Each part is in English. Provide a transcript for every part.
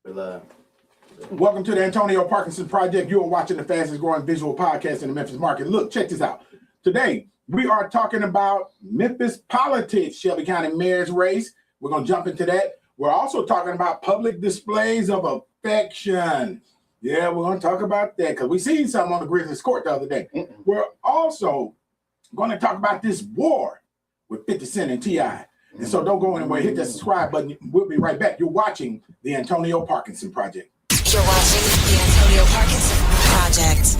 Welcome to the Antonio Parkinson Project. You are watching the fastest growing visual podcast in the Memphis market. Look, check this out. Today, we are talking about Memphis politics, Shelby County mayor's race. We're going to jump into that. We're also talking about public displays of affection. Yeah, we're going to talk about that because we seen something on the Grizzlies court the other day. We're also going to talk about this war with 50 Cent and T.I. And so don't go anywhere. Hit that subscribe button. We'll be right back. You're watching the Antonio Parkinson Project. You're watching the Antonio Parkinson Project.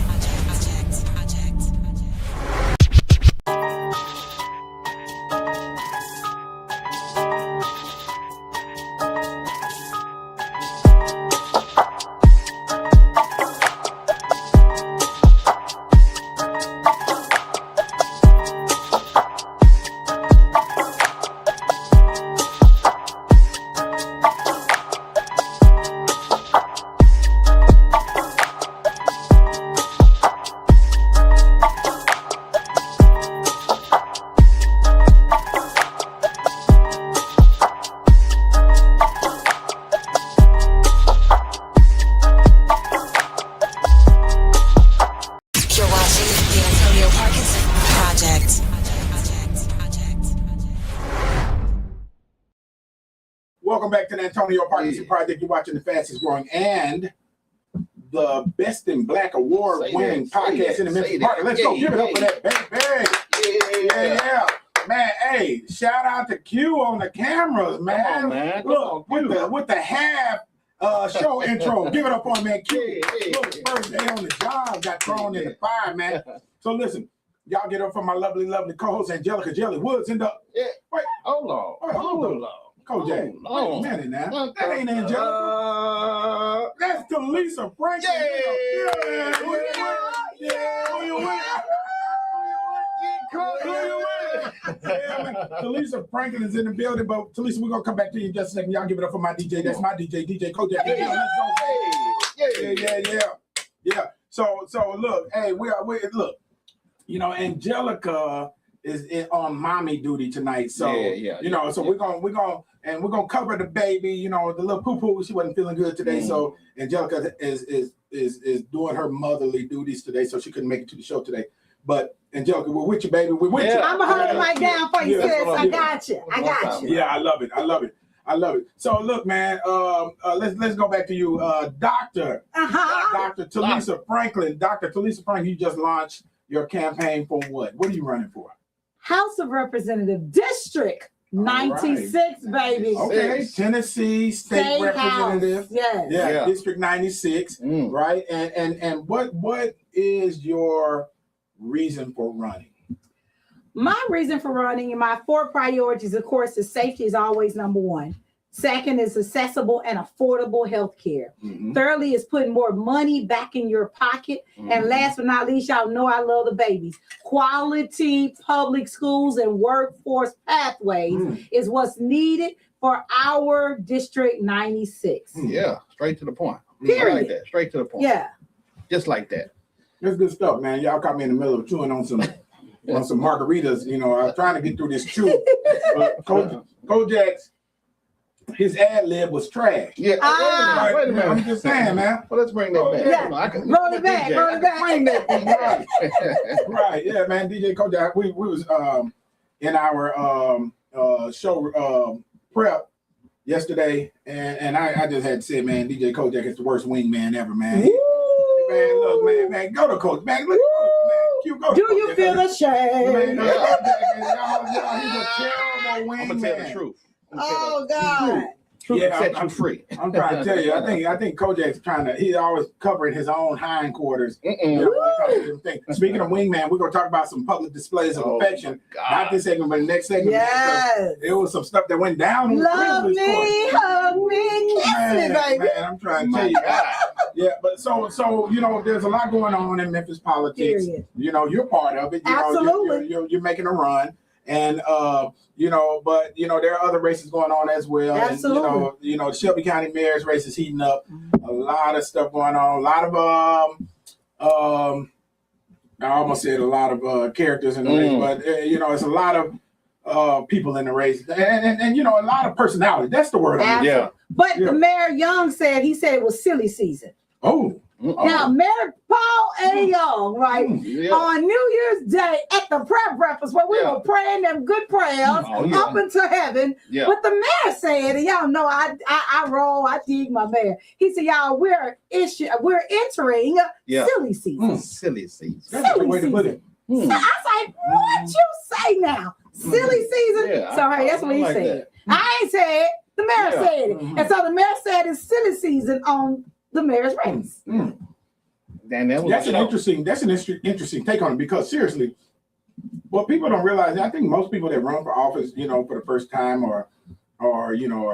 Welcome back to the Antonio Parkinson Project. You're watching the fastest growing and the Best in Black award-winning podcast in the Memphis market. Let's go. Give it up for that, baby. Yeah. Man, hey, shout out to Q on the cameras, man. On, man. Look, with the half show intro. Give it up on man. Q. Look, first day on the job, got thrown in the fire, man. So listen, y'all get up for my lovely co-host Angelica Jelly Woods in the... Wait. Hold on. Kojak, wait a minute now. That ain't Angelica. That's Talisa Franklin. Talisa Franklin is in the building, but Talisa, we're gonna come back to you in just a second. Y'all give it up for my DJ. That's my DJ, DJ Kojak. Yeah. So look, hey, we look. You know, Angelica is on mommy duty tonight, so so we're gonna cover the baby. You know, the little poo-poo, she wasn't feeling good today, so Angelica is doing her motherly duties today, so she couldn't make it to the show today. But Angelica, we're with you, baby. We're with you. I'm gonna hold it right down for you, sis. I got you. Yeah, I love it. So look, man, let's go back to you, Dr. Talisa Franklin. Dr. Talisa Franklin, you just launched your campaign for what? What are you running for? House of Representative District 96, baby. Okay, Tennessee State Representative. Yes. Yeah, District 96, right? And what is your reason for running? My reason for running and my 4 priorities, of course, is safety is always number 1. Second is accessible and affordable health care. Thirdly is putting more money back in your pocket. And last but not least, y'all know I love the babies. Quality public schools and workforce pathways is what's needed for our District 96. Yeah, straight to the point. Period. I like that. Straight to the point. Yeah. Just like that. That's good stuff, man. Y'all caught me in the middle of chewing on some margaritas. You know, I was trying to get through this chew. Kojak's his ad lib was trash. Yeah. Wait a minute. I'm just saying, man. Well, let's bring that back. Yeah. Roll it back. Bring that Right. Yeah, man. DJ Kojak, we was in our show prep yesterday, and I just had to say, man, DJ Kojak is the worst wingman ever, man. Man, look, man, go to Coach, man. Look, man, go to Do Coach, you feel ashamed? Man, y'all, he's a terrible wingman. I'm gonna tell the truth. Oh God. Truth set you free. I'm trying to tell you. I think Kojak's he's always covering his own hindquarters. Speaking of wingman, we're gonna talk about some public displays of affection. Not this segment, but the next segment. Yes. There was some stuff that went down on Love the me, hug me, kiss me, baby. Man, I'm trying to tell you. Yeah, but so you know, there's a lot going on in Memphis politics. Period. You know, you're part of it. You Absolutely. know, you're making a run. And you know, but you know, there are other races going on as well. Absolutely. And you know, Shelby County mayor's race is heating up. A lot of stuff going on. A lot of I almost said a lot of characters in the race, but you know, it's a lot of people in the race, and you know, a lot of personality. That's the word. Yeah. But the Mayor Young said it was silly season. Oh. Now, Mayor Paul A. Young, right, on New Year's Day at the prayer breakfast where we were praying them good prayers up into heaven. But the mayor said, and y'all know I dig my mayor. He said, y'all, we're entering silly season. Silly season. That's the way to put it. So I was like, what you say now? Silly season? So hey, that's what he said. I ain't said it. The mayor said it. And so the mayor said it's silly season on the mayor's race. That's an interesting take on it, because seriously, what people don't realize, I think most people that run for office, for the first time or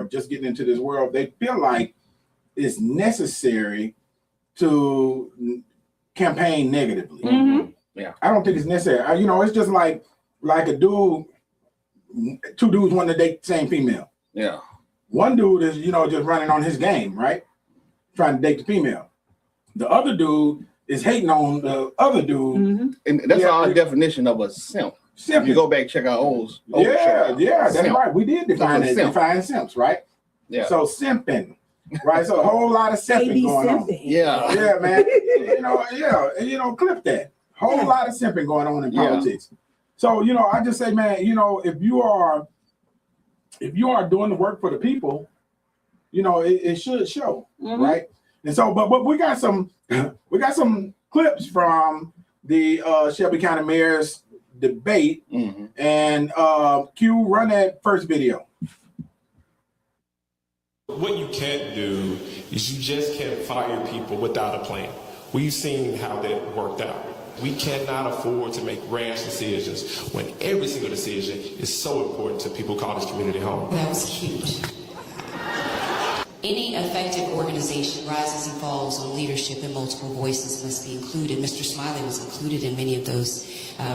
just getting into this world, they feel like it's necessary to campaign negatively. I don't think it's necessary. It's just like a dude, two dudes want to date the same female. One dude is, just running on his game, right? Trying to date the female. The other dude is hating on the other dude. And that's our definition of a simp. If you go back, check our old show. That's right. We did define simps, right? So simping, right? So a whole lot of simping going on. Yeah, man. Clip that. Whole lot of simping going on in politics. So, I just say, man, if you are doing the work for the people, it should show, right? And so, but we got some clips from the Shelby County Mayor's debate, and Q, run that first video. What you can't do is you just can't fire people without a plan. We've seen how that worked out. We cannot afford to make rash decisions when every single decision is so important to people call this community home. That was cute. Any effective organization rises and falls on leadership, and multiple voices must be included. Mr. Smiley was included in many of those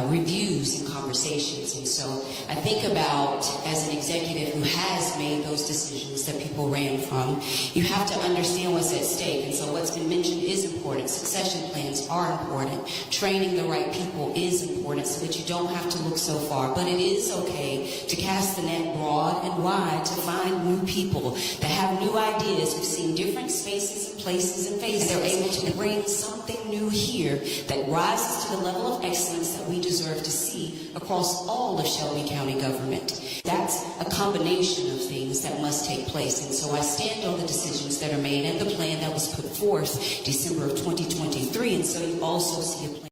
reviews and conversations. And so I think about, as an executive who has made those decisions that people ran from, you have to understand what's at stake. And so what's been mentioned is important. Succession plans are important. Training the right people is important so that you don't have to look so far. But it is okay to cast the net broad and wide to find new people that have new ideas, who've seen different spaces and places and faces. They're able to bring something new here that rises to the level of excellence that we deserve to see across all of Shelby County government. That's a combination of things that must take place. And so I stand on the decisions that are made and the plan that was put forth December of 2023. And so you also see a plan.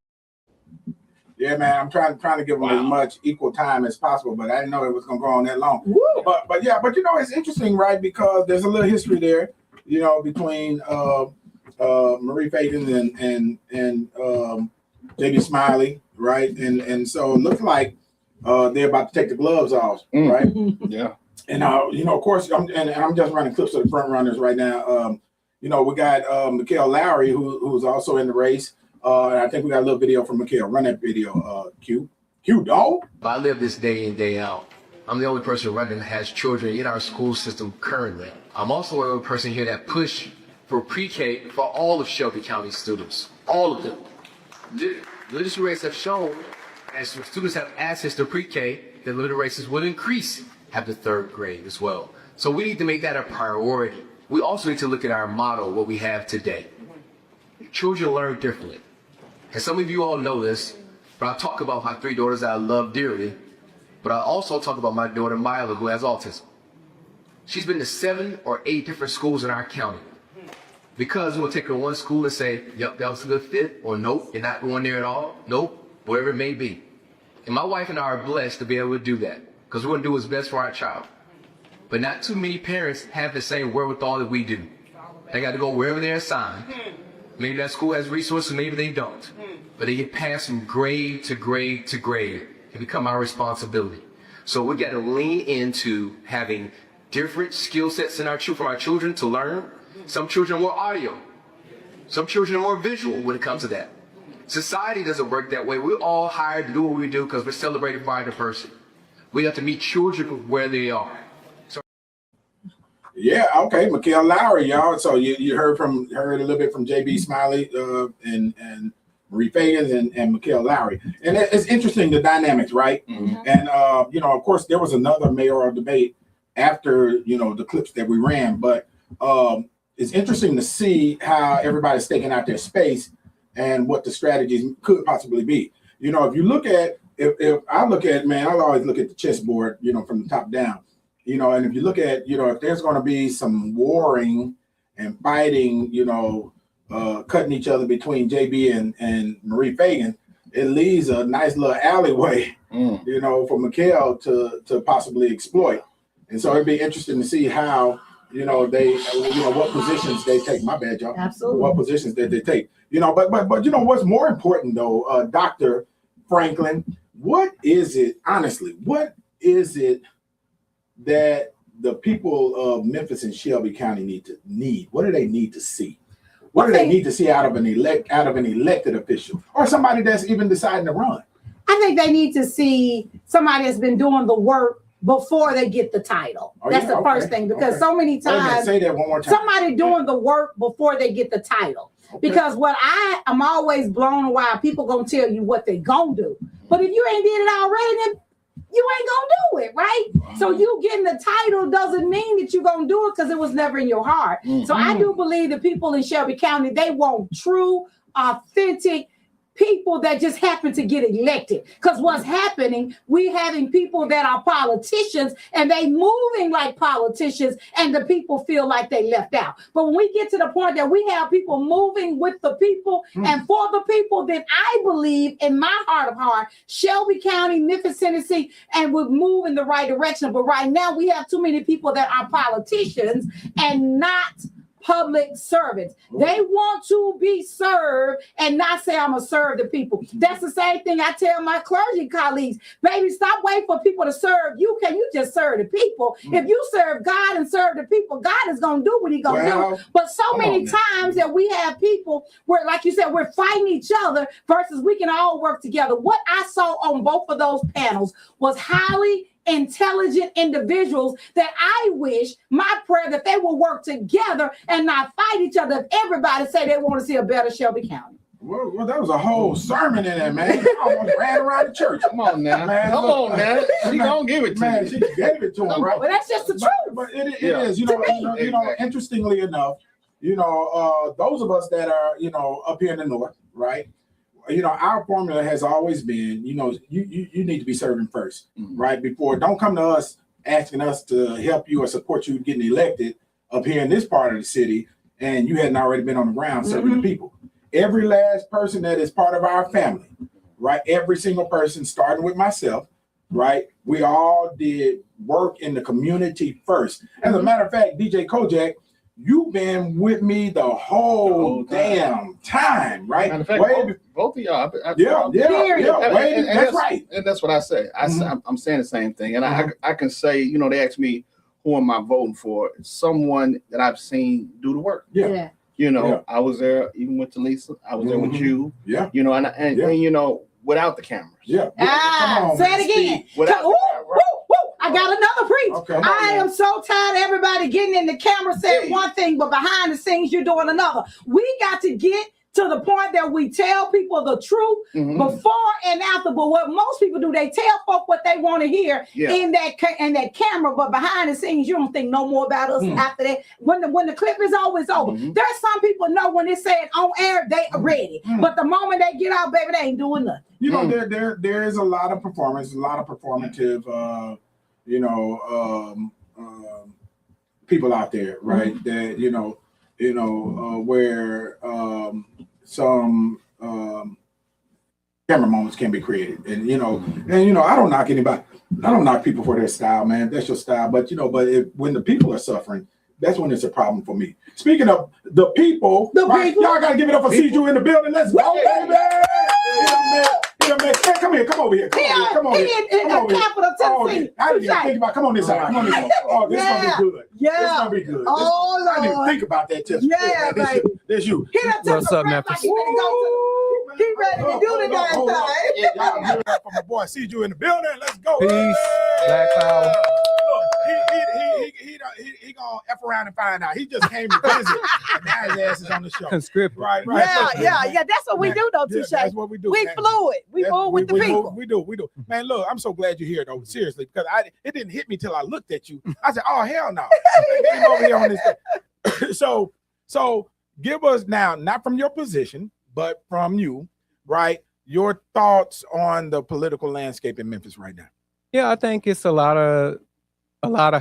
Yeah, man, I'm trying to give them as much equal time as possible, but I didn't know it was going to go on that long. But it's interesting, right? Because there's a little history there, between Marie Fagan and JB Smiley, right? And so it looks like they're about to take the gloves off, right? And of course, I'm just running clips of the front runners right now. We got Mikhail Lowry, who's also in the race. And I think we got a little video from Mikhail. Run that video, Q. Q, dog. I live this day in, day out. I'm the only person running that has children in our school system currently. I'm also the only person here that push for pre-K for all of Shelby County students. All of them. The literacy rates have shown as students have access to pre-K, the literacy rates will increase after third grade as well. So we need to make that a priority. We also need to look at our model, what we have today. Children learn differently. And some of you all know this, but I talk about my three daughters that I love dearly, but I also talk about my daughter Mila, who has autism. She's been to 7 or 8 different schools in our county. Because we'll take her to one school and say, yep, that was a good fit, or nope, you're not going there at all, nope, whatever it may be. And my wife and I are blessed to be able to do that, because we want to do what's best for our child. But not too many parents have the same wherewithal that we do. They got to go wherever they're assigned. Maybe that school has resources, maybe they don't. But they get passed from grade to grade to grade. It become our responsibility. So we got to lean into having different skill sets in for our children to learn. Some children are more audio. Some children are more visual when it comes to that. Society doesn't work that way. We're all hired to do what we do because we're celebrating pride of person. We have to meet children where they are. Yeah, okay, Mikhail Lowry, y'all. So you heard a little bit from JB Smiley and Marie Fagan and Mikhail Lowry. And it's interesting, the dynamics, right? And of course there was another mayoral debate after the clips that we ran, but it's interesting to see how everybody's staking out their space and what the strategies could possibly be. You know, if you look at, if I look at, man, I always look at the chessboard, you know, from the top down, you know, and if you look at, you know, if there's going to be some warring and fighting, you know, cutting each other between JB and Marie Fagan, it leaves a nice little alleyway, you know, for Mikhail to possibly exploit. And so it'd be interesting to see how, you know, what positions they take. My bad, y'all. Absolutely. What positions that they take. You know, but you know what's more important though, Dr. Franklin, what is it, honestly, what is it that the people of Memphis and Shelby County need? What do they need to see? What do they need to see out of an elected official or somebody that's even deciding to run? I think they need to see somebody that's been doing the work before they get the title. That's the first thing, because so many times, say that one more time. Somebody doing the work before they get the title. Okay. Because what I'm always blown away, people gonna tell you what they gonna do. But if you ain't did it already, then you ain't gonna do it, right? So you getting the title doesn't mean that you're gonna do it because it was never in your heart. So I do believe the people in Shelby County, they want true, authentic people that just happen to get elected. Because what's happening, we having people that are politicians and they moving like politicians, and the people feel like they left out. But when we get to the point that we have people moving with the people and for the people, then I believe in my heart of heart, Shelby County, Memphis, Tennessee, and we'll move in the right direction. But right now we have too many people that are politicians and not public servants. They want to be served and not say, I'm going to serve the people. That's the same thing I tell my clergy colleagues. Baby, stop waiting for people to serve you. Can you just serve the people? If you serve God and serve the people, God is going to do what he's going to do. But so many times that we have people where, like you said, we're fighting each other versus we can all work together. What I saw on both of those panels was highly intelligent individuals that I wish, my prayer, that they will work together and not fight each other. If everybody say they want to see a better Shelby County. Well, that was a whole sermon in there, man. You almost ran around the church. Come on now. Man, Come on now. She gonna give it to man, you. she gave it to him, right? But that's just the truth. But it is, you know, interestingly enough, you know, those of us that are, you know, up here in the north, right? You know, our formula has always been, you know, you need to be serving first, right? Before, don't come to us asking us to help you or support you getting elected up here in this part of the city, and you hadn't already been on the ground serving the people. Every last person that is part of our family, right? Every single person, starting with myself, right? We all did work in the community first. As a matter of fact, DJ Kojak, you've been with me the whole damn time, right? Matter of fact, both of y'all. That's right. And that's what I say. I'm saying the same thing. And I can say, you know, they ask me, who am I voting for? Someone that I've seen do the work. Yeah. You know, I was there even with Lisa. I was there with you. Yeah. You know, and you know, without the cameras. Yeah. Come on, say it again. I got another preach. Okay. I am so tired of everybody getting in the camera saying one thing, but behind the scenes you're doing another. We got to get to the point that we tell people the truth before and after. But what most people do, they tell folk what they want to hear in that camera, but behind the scenes, you don't think no more about us after that. When the clip is always over. There's some people know when it's said on air, they are ready. But the moment they get out, baby, they ain't doing nothing. You know, there is a lot of performance, a lot of performative people out there, right? That where some camera moments can be created, and I don't knock anybody. I don't knock people for their style, man. That's your style, but when the people are suffering, that's when it's a problem for me. Speaking of the people, right, y'all gotta give it up for CJ in the building. Let's go, baby. Man, come here, come over here. Come over here. Capital Tennessee. I didn't even think about. Come on this side. Come on this side. Oh, this is gonna be good. Yeah. This is gonna be good. Oh, Lord. I didn't even think about that. Yeah, baby. There's you. What's up, Memphis? He ready to do the damn thing. Y'all give it up for my boy CJ in the building. Let's go. Peace. Black Power. He gonna F around and find out. He just came to visit, and now his ass is on the show. Conscript. Right. Yeah. That's what we do, though, Touche. That's what we do. We fluid. We move with the people. We do. Man, look, I'm so glad you're here, though. Seriously, because it didn't hit me till I looked at you. I said, "Oh hell no!" Came over here on this. So give us now, not from your position, but from you, right? Your thoughts on the political landscape in Memphis right now. Yeah, I think it's a lot of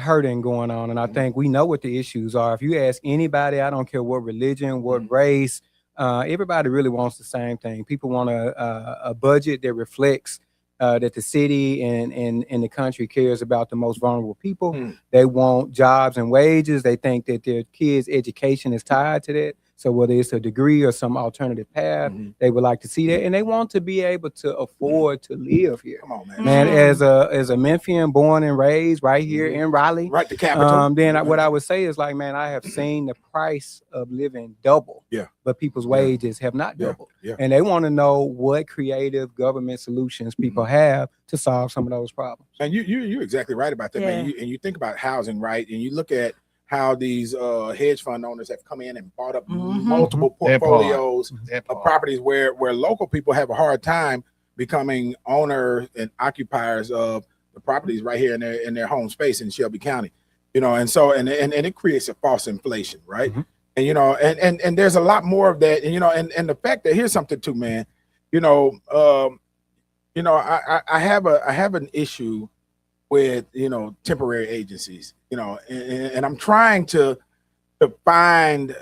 hurting going on, and I think we know what the issues are. If you ask anybody, I don't care what religion, what race, everybody really wants the same thing. People want a budget that reflects that the city and the country cares about the most vulnerable people. They want jobs and wages. They think that their kids' education is tied to that. So whether it's a degree or some alternative path, they would like to see that, and they want to be able to afford to live here. Come on, man. Man, as a Memphian, born and raised right here in Raleigh, Right, the capital. what I would say is like, man, I have seen the price of living double. Yeah. But people's wages have not doubled. Yeah. And they want to know what creative government solutions people have to solve some of those problems. And you're exactly right about that, man. And you think about housing, right? And you look at how these hedge fund owners have come in and bought up multiple portfolios of properties where local people have a hard time becoming owners and occupiers of the properties right here in their home space in Shelby County, and so and it creates a false inflation, right? And and there's a lot more of that, and the fact that here's something too, man. I have an issue with temporary agencies, and I'm trying to find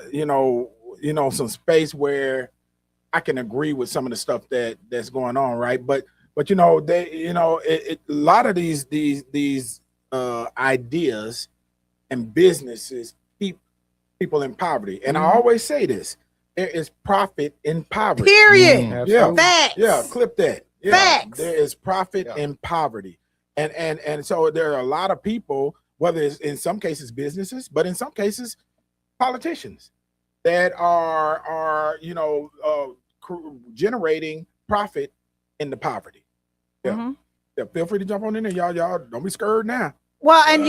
some space where I can agree with some of the stuff that's going on, right? But a lot of these ideas and businesses keep people in poverty, and I always say this: there is profit in poverty. Period. Yeah, Facts. yeah, clip that. Yeah. Facts. There is profit in poverty. And so there are a lot of people, whether it's in some cases businesses, but in some cases politicians, that are generating profit in the poverty. Yeah. Yeah, feel free to jump on in there, y'all. Don't be scared now. Well, and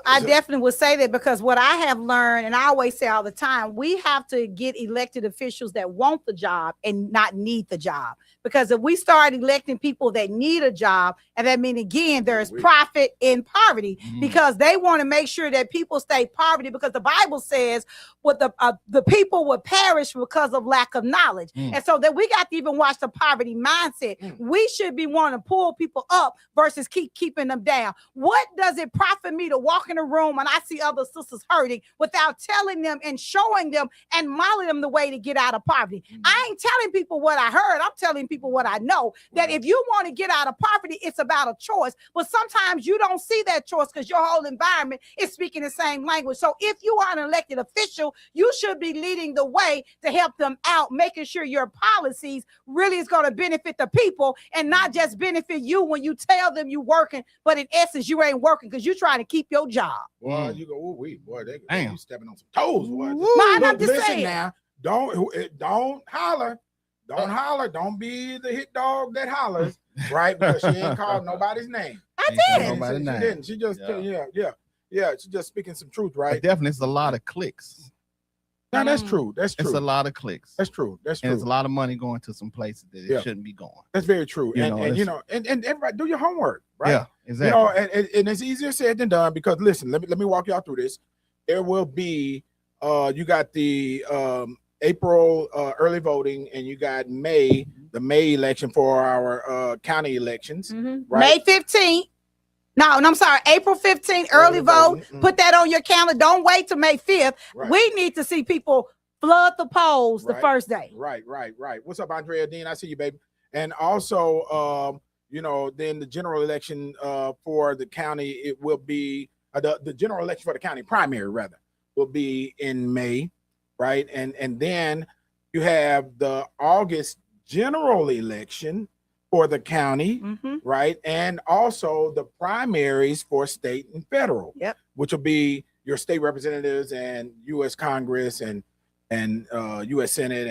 I definitely would say that, because what I have learned, and I always say all the time, we have to get elected officials that want the job and not need the job. Because if we start electing people that need a job, and that means, again, there's profit in poverty, because they want to make sure that people stay poverty, because the Bible says what the people will perish because of lack of knowledge. And so that we got to even watch the poverty mindset. We should be wanting to pull people up versus keeping them down. What does it profit me to walk in a room and I see other sisters hurting without telling them and showing them and modeling them the way to get out of poverty? I ain't telling people what I heard. I'm telling people what I know, that if you want to get out of poverty, it's about a choice. But sometimes you don't see that choice because your whole environment is speaking the same language. So if you are an elected official, you should be leading the way to help them out, making sure your policies really is going to benefit the people and not just benefit you when you tell them you working, but in essence, you ain't working because you're trying to keep your job. Well, you go, they stepping on some toes. Boy. I'm just Listen saying. now, don't holler. Don't holler. Don't be the hit dog that hollers, right? Because she ain't called nobody's name. I did. She didn't. She just, she's just speaking some truth, right? But definitely, it's a lot of clicks. No, that's true. That's true. It's a lot of clicks. That's true. That's true. And it's a lot of money going to some places that it shouldn't be going. That's very true. And everybody do your homework, right? Yeah, exactly. And it's easier said than done, because listen, let me walk y'all through this. There will be you got the April early voting, and you got the May election for our county elections. Right? May 15th. No, I'm sorry, April 15th, early vote. Put that on your calendar. Don't wait till May 5th. Right. We need to see people flood the polls the first day. Right. What's up, Andrea Dean? I see you, baby. And also, then the general election for the county, it will be the general election for the county primary, rather, will be in May, right? And then you have the August general election for the county, right? And also the primaries for state and federal, which will be your state representatives and U.S. Congress and U.S. Senate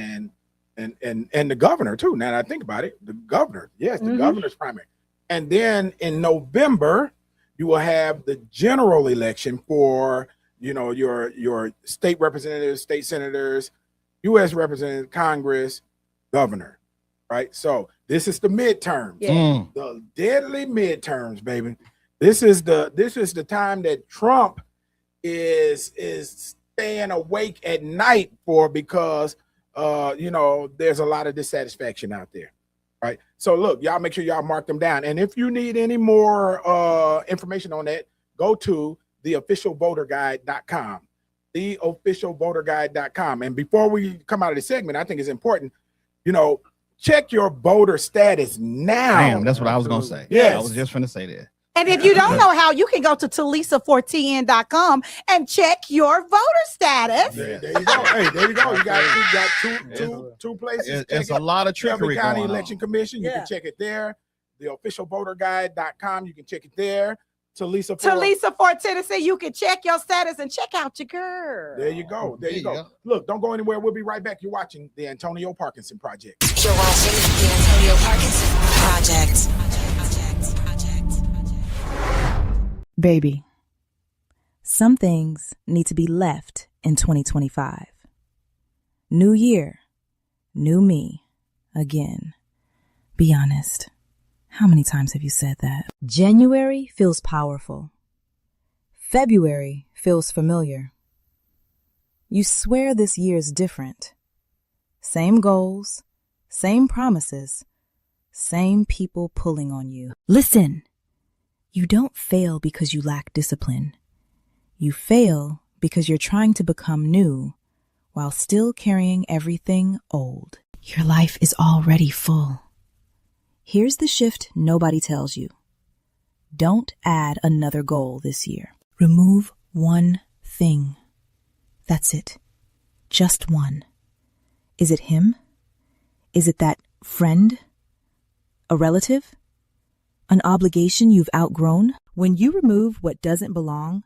and the governor too. Now that I think about it, the governor, the governor's primary. And then in November, you will have the general election for your state representatives, state senators, U.S. representatives, Congress, governor, right? So this is the midterms, the deadly midterms, baby. This is the time that Trump is staying awake at night for because there's a lot of dissatisfaction out there. Right. So look, y'all make sure y'all mark them down. And if you need any more information on that, go to theofficialvoterguide.com. Theofficialvoterguide.com. And before we come out of the segment, I think it's important, check your voter status now. Damn, that's what I was gonna say. Yes. I was just gonna say that. And if you don't know how, you can go to talisa4tn.com and check your voter status. There you go. Hey, there you go. You got two places. It's a lot of Shelby trickery County going Election on. Commission. You can check it there. Theofficialvoterguide.com. You can check it there. Talisa for Tennessee, you can check your status and check out your girl. There you go. There you go. Look, don't go anywhere. We'll be right back. You're watching the Antonio Parkinson Project. You're watching the Antonio Parkinson Project. Baby, some things need to be left in 2025. New year, new me, again. Be honest. How many times have you said that? January feels powerful. February feels familiar. You swear this year's different. Same goals, same promises, same people pulling on you. Listen. You don't fail because you lack discipline. You fail because you're trying to become new while still carrying everything old. Your life is already full. Here's the shift nobody tells you. Don't add another goal this year. Remove one thing. That's it. Just one. Is it him? Is it that friend? A relative? An obligation you've outgrown? When you remove what doesn't belong,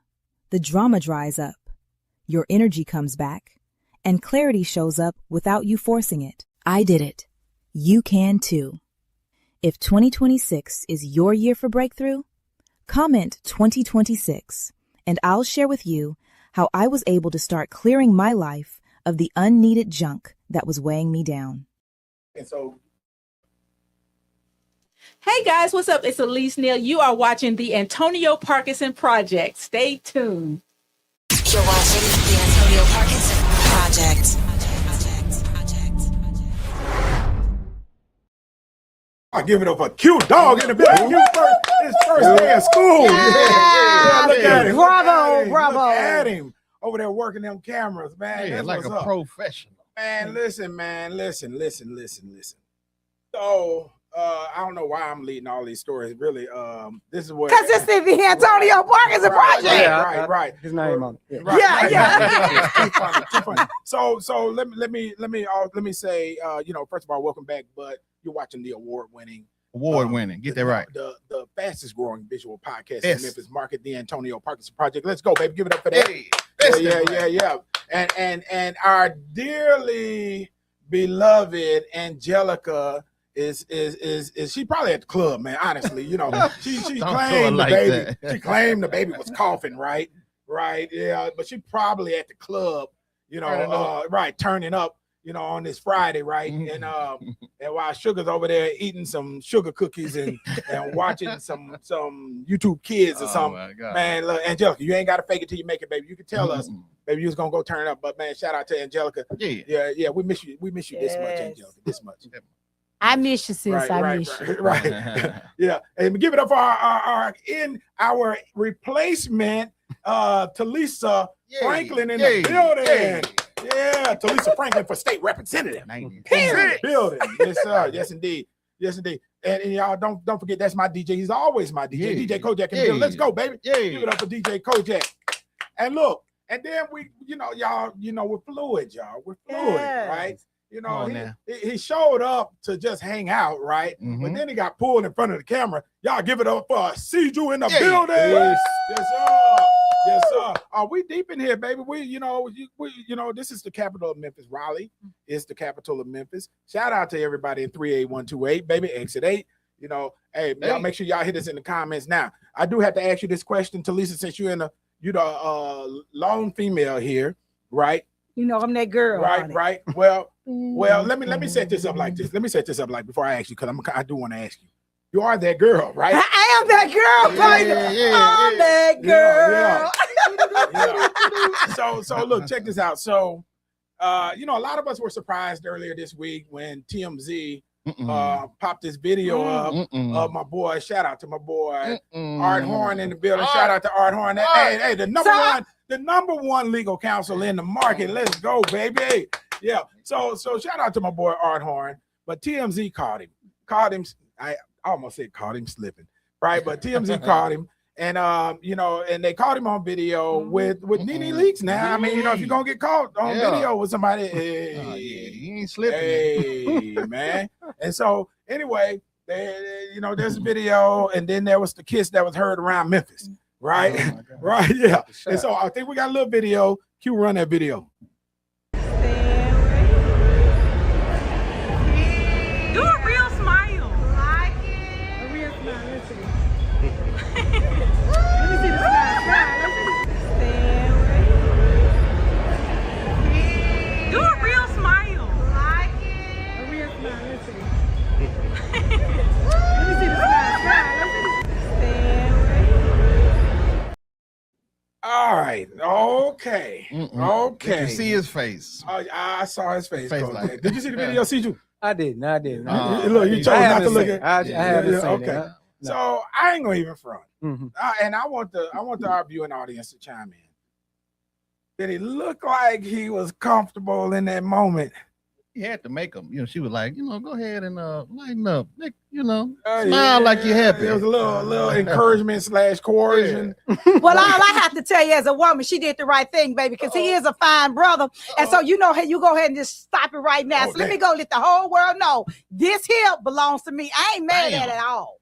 the drama dries up, your energy comes back, and clarity shows up without you forcing it. I did it. You can too. If 2026 is your year for breakthrough, comment 2026, and I'll share with you how I was able to start clearing my life of the unneeded junk that was weighing me down. And so, hey guys, what's up? It's Elise Neal. You are watching the Antonio Parkinson Project. Stay tuned. You're watching the Antonio Parkinson Project. I give it up for cute dog in the building. His first day of school. Yeah. Look at him. Bravo, Look at him. bravo. Look at him over there working them cameras, man. Yeah, That's like what's a up. professional. Man, listen. So, I don't know why I'm leading all these stories. Really, this is what. Because it's the Antonio Parkinson Project. Yeah, right. His name on it. Right. Yeah. Too funny. So let me say, first of all, welcome back. But you're watching the award-winning. Get that right. The fastest growing visual podcast Yes. in Memphis market, the Antonio Parkinson Project. Let's go, baby. Give it up for that. Hey, Yeah. And our dearly beloved Angelica is she probably at the club, man. Honestly, she Don't claimed like the baby. that. She claimed the baby was coughing, right? Yeah, but she probably at the club, turning up, on this Friday, right? And while Sugar's over there eating some sugar cookies and watching some YouTube Kids or something. My God. Man, look, Angelica, you ain't got to fake it till you make it, baby. You can tell us, baby, you was gonna go turn it up. But man, shout out to Angelica. Yeah, we miss you. We miss you this much, Yes. Angelica. This much. I miss you, sis. I miss you. Right. Yeah, and give it up for our replacement, Talisa Franklin in the building. Yeah, Talisa Franklin for state representative. Period. Building. Yes, sir. Yes, indeed. And y'all don't forget that's my DJ. He's always my DJ. DJ Kojak in the building. Let's go, baby. Give it up for DJ Kojak. And look, and then we, y'all, we're fluid, y'all. We're fluid, right? He showed up to just hang out, right? But then he got pulled in front of the camera. Y'all give it up for Ciju in the building. Yes, sir. Yes, sir. We deep in here, baby. This is the capital of Memphis. Raleigh is the capital of Memphis. Shout out to everybody in 38128, baby. Exit 8. Y'all make sure y'all hit us in the comments. Now, I do have to ask you this question, Talisa, since you're the lone female here, right? I'm that girl. Right. Well, let me set this up like this. Before I ask you, because I do want to ask you. You are that girl, right? I am that girl, baby. I'm that girl. So look, check this out. So, a lot of us were surprised earlier this week when TMZ popped this video up of my boy. Shout out to my boy Art Horne in the building. Shout out to Art Horne. Hey, the number one legal counsel in the market. Let's go, baby. Yeah. So shout out to my boy Art Horne. But TMZ caught him. I almost said caught him slipping, right? But TMZ caught him. And and they caught him on video with NeNe Leakes. Now, I mean, if you're gonna get caught on video with somebody, he ain't slipping. Hey, man. And so anyway, there's a video, and then there was the kiss that was heard around Memphis, right? Right, yeah. And so I think we got a little video. Q, run that video. Do a real smile. Like it. A real smile. Let's see. Let me see the smile. Do a real smile. Like it. A real smile. Let's see. Let me see the smile. All right. Okay. Okay. Did you see his face? I saw his face. Like Did you see the video, CJ? I didn't. Look, you chose not to look at. I haven't seen okay. it. No. So I ain't gonna even front. Mhm. And I want our viewing audience to chime in. Did he look like he was comfortable in that moment? He had to make him. She was like, go ahead and lighten up. Smile like you're happy. There was a little encouragement / coercion. Well, all I have to tell you as a woman, she did the right thing, baby, because he is a fine brother. And so, you go ahead and just stop it right now. So let me go let the whole world know this here belongs to me. I ain't mad at it at all.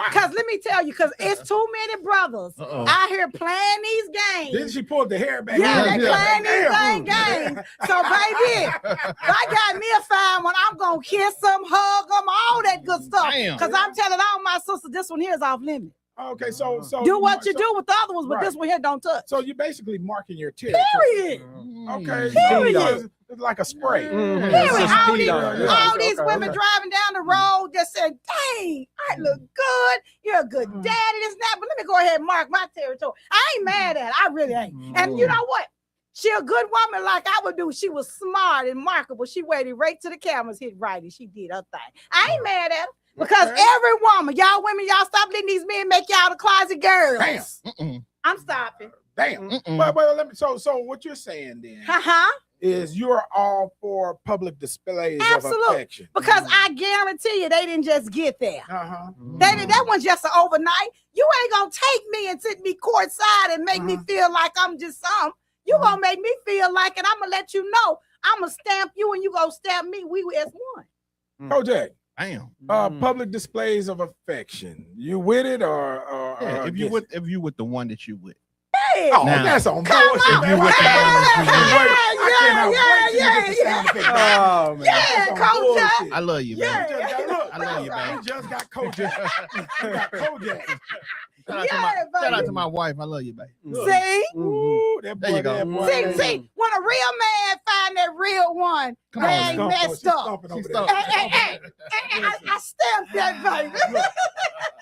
Because let me tell you, because it's too many brothers out here playing these games. Then she pulled the hair back. Yeah, they playing these games. So, baby, if I got me a fine one, I'm going to kiss them, hug them, all that good stuff. Because I'm telling all my sisters, this one here is off limit. Okay, so do what you do with the other ones, but this one here don't touch. So you're basically marking your territory. Period. Okay. Period. It's like a spray. Period. All these women driving down the road just saying, dang, I look good. You're a good daddy. This and that. But let me go ahead and mark my territory. I ain't mad at it. I really ain't. And you know what? She a good woman like I would do. She was smart and marketable. She waited right to the cameras, hit right, and she did her thing. I ain't mad at her. Because every woman, y'all women, y'all stop letting these men make y'all the closet girls. Damn. I'm stopping. Damn. But let me. So what you're saying then is you're all for public displays of affection. Because I guarantee you, they didn't just get there. That was just an overnight. You ain't gonna take me and sit me courtside and make me feel like I'm just some. You gonna make me feel like it. I'm gonna let you know. I'm gonna stamp you and you gonna stamp me. We as one. OJ. Damn. Public displays of affection. You with it or if you with the one that you with. Hey, that's on bullshit. If you with the Coach. I love you, baby. I love you, baby. You just got Kojak. You got Kojak. Shout out to my wife. I love you, baby. See? Ooh, that boy, there you go. That boy. See, when a real man find that real one, they ain't messed up. Hey, I stamped that, baby.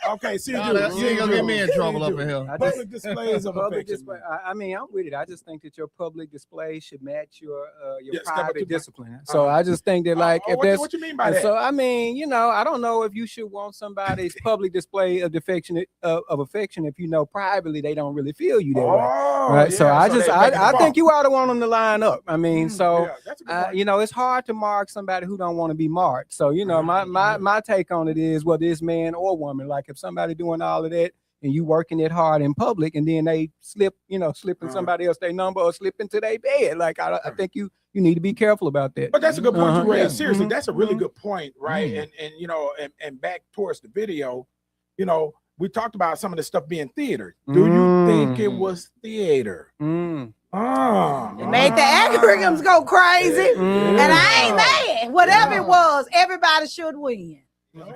Okay, see, you ain't gonna get me in trouble up in here. Public displays of affection. I mean, I'm with it. I just think that your public display should match your step up private to discipline. So I just think that, like, if there's what you mean by that? So I mean, I don't know if you should want somebody's public display of affection if you know privately they don't really feel you that way. Right. So I think you ought to want them to line up. I mean, it's hard to mark somebody who don't want to be marked. So my take on it is whether it's man or woman, like if somebody doing all of that and you working it hard in public and then they slipping somebody else their number or slip into their bed, like I think you need to be careful about that. But that's a good point you raised. Seriously, that's a really good point, right? And back towards the video, we talked about some of the stuff being theater. Do you think it was theater? It made the algorithms go crazy, and I ain't mad. Whatever it was, everybody should win.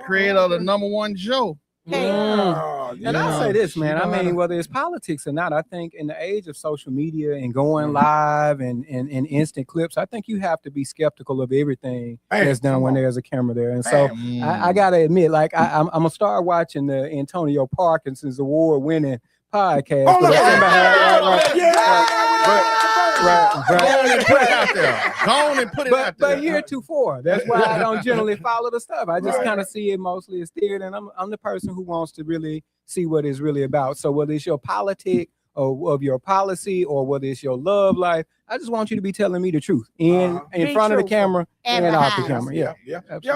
Creator of the #1 show. And I'll say this, man. I mean, whether it's politics or not, I think in the age of social media and going live and instant clips, I think you have to be skeptical of everything that's done when there's a camera there. And so I gotta admit, like I'm gonna start watching the Antonio Parkinson's award-winning podcast. Oh, look, Go on and put it out there. But heretofore, that's why I don't generally follow the stuff. I just kind of see it mostly as theater, and I'm the person who wants to really see what it's really about. So whether it's your politic or of your policy, or whether it's your love life, I just want you to be telling me the truth in front of the camera and off the camera. Yeah.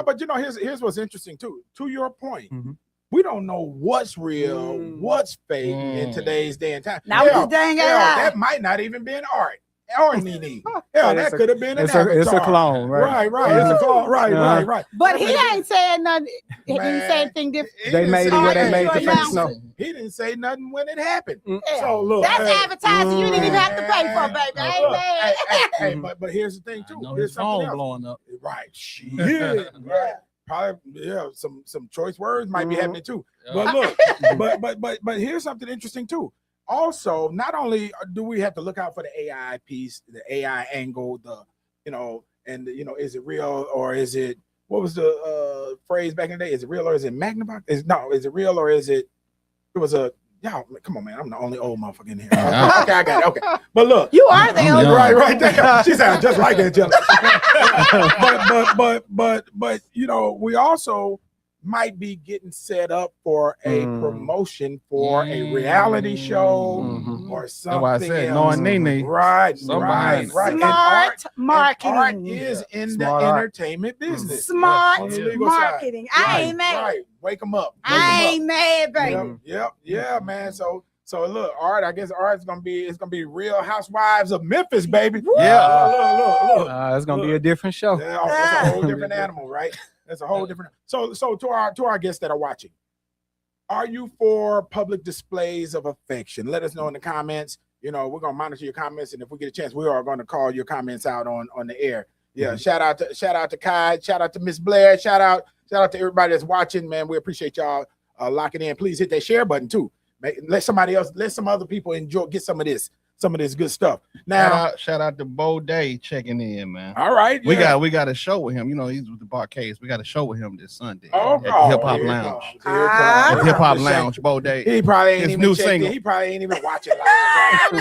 But you know, here's what's interesting too. To your point. We don't know what's real, what's fake in today's day and time. Now this dang that might not even be an art or NeNe. Hell, that could have been an avatar. It's a clone, right? Right. It's a clone, right. But he ain't saying nothing. He didn't say anything different. They made it where they made the fake snow. He didn't say nothing when it happened. So look, that's advertising you didn't even have to pay for, baby. But here's the thing too. His phone blowing up. Right. Shit. Right. Probably, some choice words might be happening too. But look, but here's something interesting too. Also, not only do we have to look out for the AI piece, the AI angle, is it real or is it, what was the phrase back in the day? Is it real or is it magnified? Is it real or is it was a, come on, man. I'm the only old motherfucker in here. Okay, I got it. Okay. But look. You are the old right. She sounds just like that, Jelly. but we also might be getting set up for a promotion for a reality show or something. That's why I said, knowing NeNe. Right. Smart marketing. Art is in the entertainment business. Smart marketing. I ain't mad. Right. Wake them up. I ain't mad, baby. Yep. Yeah, man. So look, art. I guess art is gonna be Real Housewives of Memphis, baby. Yeah. Look. It's gonna be a different show. Yeah, that's a whole different animal, right? That's a whole different. So to our guests that are watching, are you for public displays of affection? Let us know in the comments. We're gonna monitor your comments, and if we get a chance, we are going to call your comments out on the air. Yeah. Shout out to Kai. Shout out to Miss Blair. Shout out to everybody that's watching, man. We appreciate y'all locking in. Please hit that share button too. Let some other people enjoy, get some of this good stuff. Now, shout out to Bo Day checking in, man. All right, we got a show with him. He's with the Barcades. We got a show with him this Sunday at the Hip Hop Lounge. At Hip Hop Lounge, Bo Day. He probably ain't his even new checked single. In. He probably ain't even watching live. We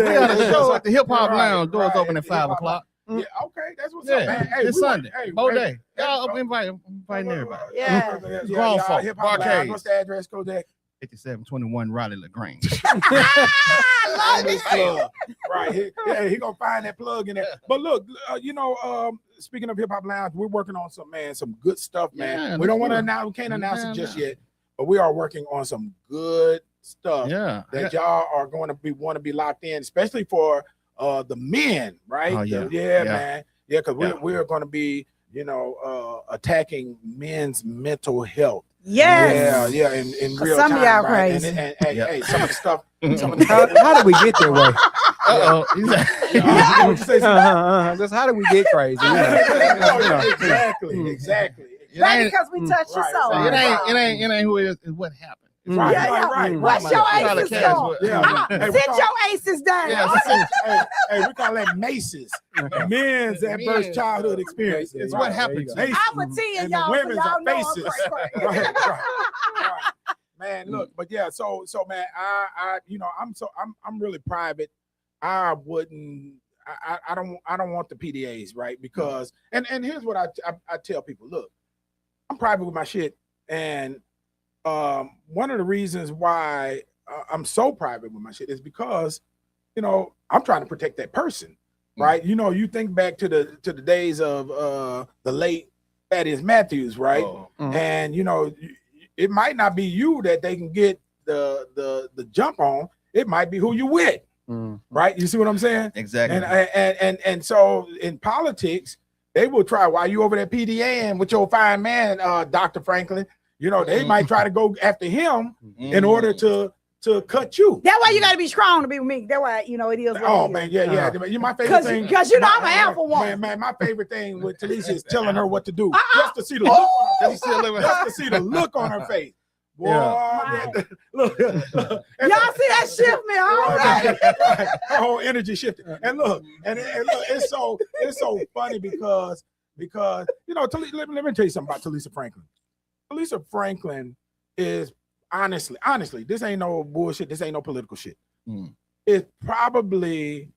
got a show at the Hip Hop Lounge. Doors open at 5 o'clock. Yeah, okay, that's what's up, man. This Sunday, Bo Day. Y'all inviting everybody. Yeah. Grown folk, Barcades. What's the address, Kodak? 5721 Raleigh LaGrange. I love it. Right. He gonna find that plug in there. But look, speaking of Hip Hop Lounge, we're working on some good stuff, man. Yeah, we don't want to announce, we can't announce it just yet, but we are working on some good stuff that y'all are going to want to be locked in, especially for the men, right? Oh, yeah. Man. Yeah, because we're going to be, attacking men's mental health. Yes. Yeah, in real some time. Of y'all right? crazy. And hey, some of the stuff. How did we get that way? Just how did we get crazy? Exactly. That's because we touched your soul. It ain't who it is. It's what happened. Right. What's your aces doing? Sit your aces down. Hey, we call that maces. Men's adverse childhood experience. It's what happens. I'm a 10, and y'all. the women's y'all are know faces. Right. Man, look, but yeah, so man, I'm really private. I don't want the PDAs, right? Because and here's what I tell people: look, I'm private with my shit, and one of the reasons why I'm so private with my shit is because I'm trying to protect that person, right? You think back to the days of the late Thaddeus Matthews, right? And it might not be you that they can get the jump on. It might be who you with, right? You see what I'm saying? Exactly. And so in politics, they will try while you over there PDAing with your fine man, Dr. Franklin. They might try to go after him in order to cut you. That's why you got to be strong to be with me. That's why it is. What it is. Man, yeah. You're my favorite thing. Because I'm an alpha woman. Man, my favorite thing with Talisa is telling her what to do, just to see the look. Just to see the look on her face. Boy, look. Y'all see that shift, man? All right. Her whole energy shifted. And look, it's so funny because let me tell you something about Talisa Franklin. Talisa Franklin is, honestly, this ain't no bullshit. This ain't no political shit. Mm. It's probably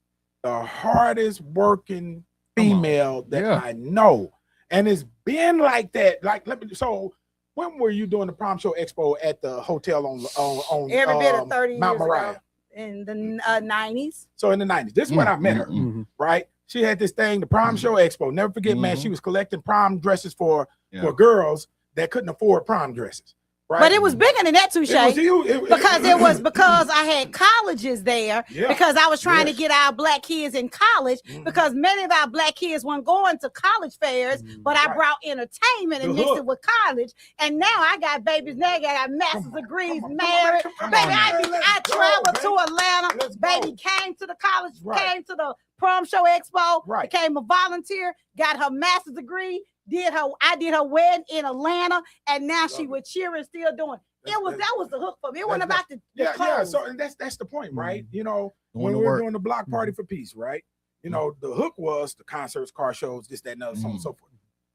the hardest working female that I know. And it's been like that. Like, so when were you doing the prom show expo at the hotel on every bit of 30 Mount years Moriah? ago in the 90s. So in the 90s, this is when I met her, right? She had this thing, the prom show expo. Never forget, man, she was collecting prom dresses for girls that couldn't afford prom dresses. Right? But it was bigger than that, Touche. Because because I had colleges there, because I was trying to get our black kids in college, because many of our black kids weren't going to college fairs, but I brought entertainment and mixed it with college. And now I got babies now, I got master's degrees, married. I traveled to Atlanta. Baby came to the college, came to the prom show expo, became a volunteer, got her master's degree. I did her wedding in Atlanta, and now she with cheering, still doing. That was the hook for me. It wasn't about the clothes. So and that's the point, right? You know, when we were doing the block party for peace, right? You know, the hook was the concerts, car shows, this, that, and other, so on and so forth.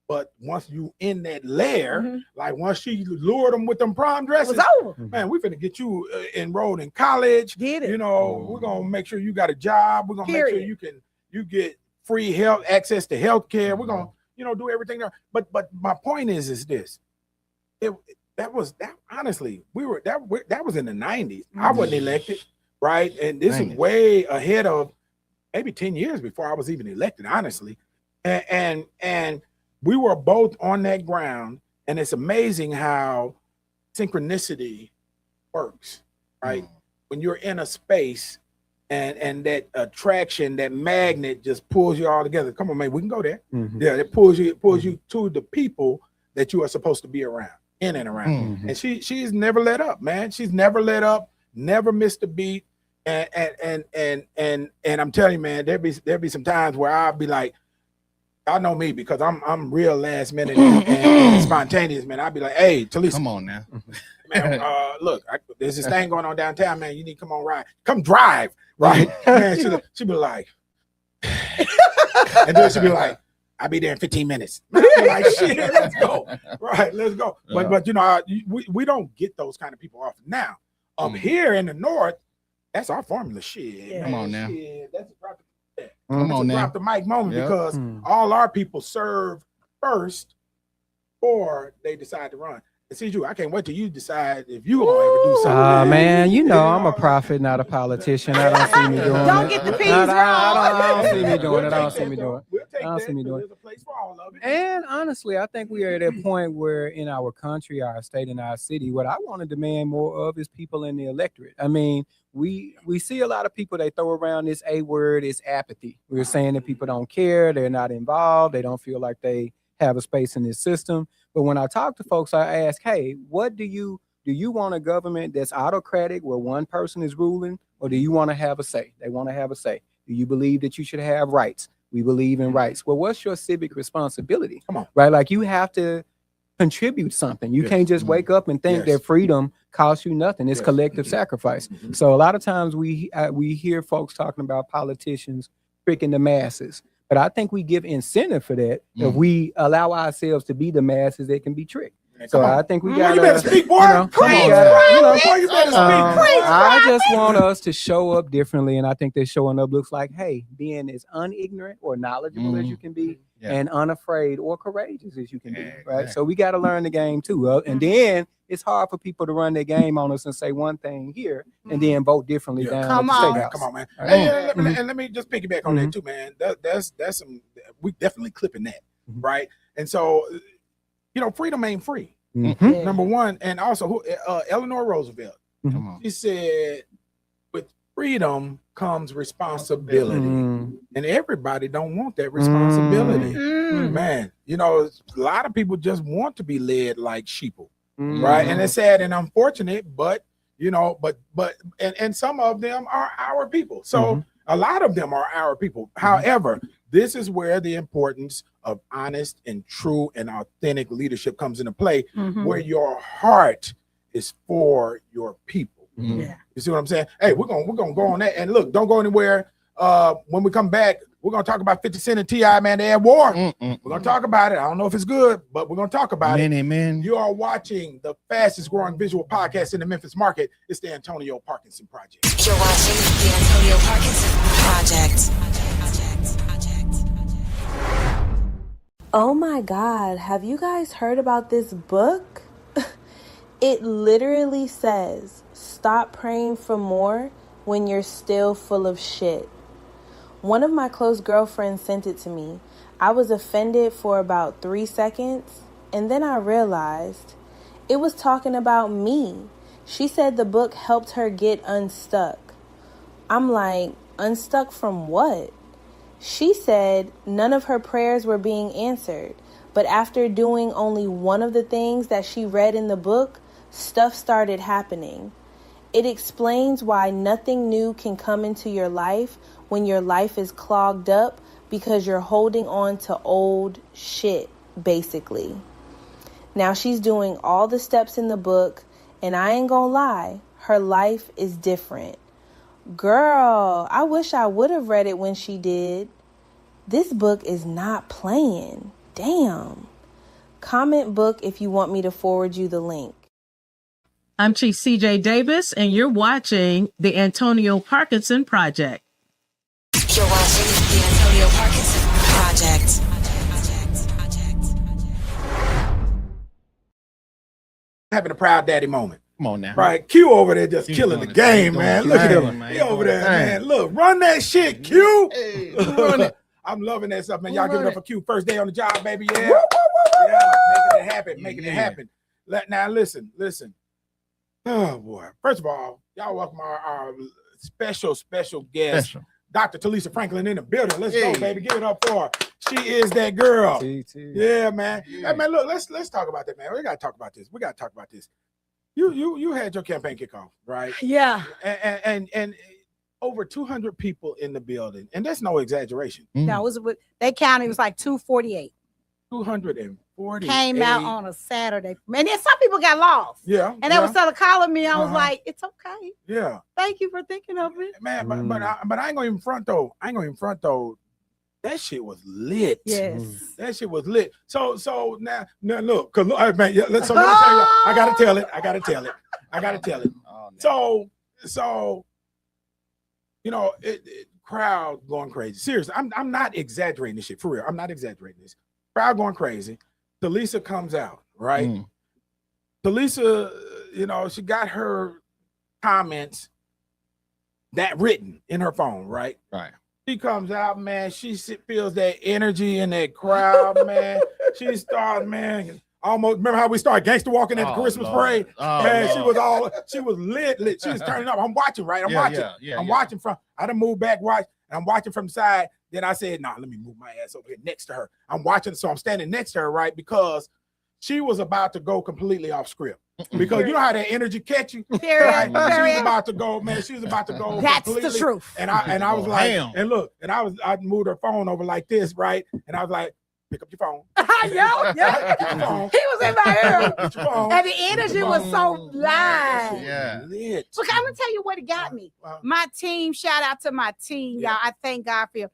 But once you in that lair, like once she lured them with them prom dresses, it was over. Man, we finna get you enrolled in college. Did it? You know, we're gonna make sure you got a job. We're gonna make sure you get free health access to health care. We're gonna do everything there. But my point is this. That was honestly, that was in the 90s. I wasn't elected, right? And this is way ahead of maybe 10 years before I was even elected, honestly. And we were both on that ground, and it's amazing how synchronicity works, right? When you're in a space and that attraction, that magnet just pulls you all together. Come on, man, we can go there. Yeah, it pulls you to the people that you are supposed to be around, in and around. And she's never let up, man. She's never let up, never missed a beat. And I'm telling you, man, there'd be some times where I'll be like, I know me because I'm real last minute and spontaneous, man. I'll be like, hey, Talisa, come on now. Man, look, there's this thing going on downtown, man. You need to come on ride. Come drive, right? Man, she'll be like, and then she'll be like, I'll be there in 15 minutes. Man, I'll be like, shit, let's go. Right, let's go. But you know, we don't get those kind of people often. Now, up here in the north, that's our formula. Shit. Come on now. Shit, that's Come on now. Drop the mic moment because all our people serve first before they decide to run. And see you, I can't wait till you decide if you gonna ever do something. Man, you know I'm a prophet, not a politician. I don't see me doing it. Don't get the peas wrong. I don't see me doing it. I don't see me doing it. We'll take I don't that, see me doing there's a place for all of it. And honestly, I think we are at that point where in our country, our state, and our city, what I want to demand more of is people in the electorate. I mean, we see a lot of people, they throw around this A word, is apathy. We're saying that people don't care, they're not involved, they don't feel like they have a space in this system. But when I talk to folks, I ask, hey, what do you want a government that's autocratic where one person is ruling, or do you want to have a say? They want to have a say. Do you believe that you should have rights? We believe in rights. Well, what's your civic responsibility? Come on. Right? Like you have to contribute something. You can't just wake up and think that freedom costs you nothing. It's collective sacrifice. So a lot of times we hear folks talking about politicians tricking the masses. But I think we give incentive for that if we allow ourselves to be the masses that can be tricked. So I think we got. You better speak, boy. You better speak. I just want us to show up differently, and I think that showing up looks like, hey, being as unignorant or knowledgeable as you can be, and unafraid or courageous as you can be. Right. So we got to learn the game too, and then it's hard for people to run their game on us and say one thing here and then vote differently down at the State House. Come on, man. And let me just piggyback on that too, man. That's some. We definitely clipping that, right? And so. You know, freedom ain't free. Number one, and also Eleanor Roosevelt. She said, "With freedom comes responsibility, and everybody don't want that responsibility." Man, you know, a lot of people just want to be led like sheeple, right? And it's sad and unfortunate, but you know, and some of them are our people. So a lot of them are our people. However, this is where the importance of honest and true and authentic leadership comes into play, where your heart is for your people. You see what I'm saying? Hey, we're gonna go on that. And look, don't go anywhere. When we come back, We're gonna talk about 50 Cent and T.I., man. They at war. We're gonna talk about it. I don't know if it's good, but we're gonna talk about it. Man. You are watching the fastest growing visual podcast in the Memphis market. It's the Antonio Parkinson Project. You're watching the Antonio Parkinson Project. Oh my God, have you guys heard about this book? It literally says, stop praying for more when you're still full of shit. One of my close girlfriends sent it to me. I was offended for about 3 seconds, and then I realized it was talking about me. She said the book helped her get unstuck. I'm like, unstuck from what? She said none of her prayers were being answered, but after doing only one of the things that she read in the book, stuff started happening. It explains why nothing new can come into your life when your life is clogged up because you're holding on to old shit, basically. Now she's doing all the steps in the book, and I ain't gonna lie, her life is different. Girl, I wish I would have read it when she did. This book is not playing. Damn. Comment book if you want me to forward you the link. I'm Chief CJ Davis, and you're watching the Antonio Parkinson Project. You're watching the Antonio Parkinson Project. Having a proud daddy moment. Come on now. Right, Q over there just He's killing the doing it. game, He's man. doing Look at it. him. Man. He over there, Dang. man. Look, run that shit, Q. Hey, run it. I'm loving that stuff, man. Y'all Run give it up it. for Q. First day on the job, baby. Yeah. Yeah, making it happen, making it happen. Now listen. Oh boy. First of all, y'all welcome our special guest, Special. Dr. Talisa Franklin in the building. Let's Hey. go, baby. Give it up for her. She is that girl. TT. Yeah, man. Yeah. Hey, man, look, let's talk about that, man. We gotta talk about this. You had your campaign kickoff, right? Yeah. And over 200 people in the building, and that's no exaggeration. No, it was with they counted, it was like 248. 240 Came out on a Saturday. And then some people got lost. Yeah, And they were started calling me. I was Uh-huh. like, it's okay. yeah, Thank you for thinking of me. man. But I ain't gonna even front though. That shit was lit. Yes. That shit was lit. So now look, cause look, man, yeah, let me tell you, I gotta tell it. Oh, no. So you know, crowd going crazy. Seriously, I'm not exaggerating this shit for real. I'm not exaggerating this. Crowd going crazy. Talisa comes out, right? Talisa, you know, she got her comments that written in her phone, right? Right. She comes out, man. She feels that energy in that crowd, man. She starts, man. Almost remember how we started gangster walking at the Christmas parade? Oh, Man, Lord. she was lit. She was turning up. I'm watching, right? I'm Yeah, watching. yeah, I'm yeah. watching from. I done moved back, watch, and I'm watching from the side. Then I said, "Nah, let me move my ass over here next to her." I'm watching, so I'm standing next to her, right? Because she was about to go completely off script. Because you know how that energy catch you, right? She was about to go, man. She was about to go. That's completely. the truth. And I was like, Damn. and look, and I moved her phone over like this, right? And I was like, pick up your phone. yeah. Get your phone. He was in my ear. Get your phone. And the energy was so live. Yeah. Lit. Look, I'm gonna tell you what it got me. My team, shout out to my team, y'all. I thank God for you.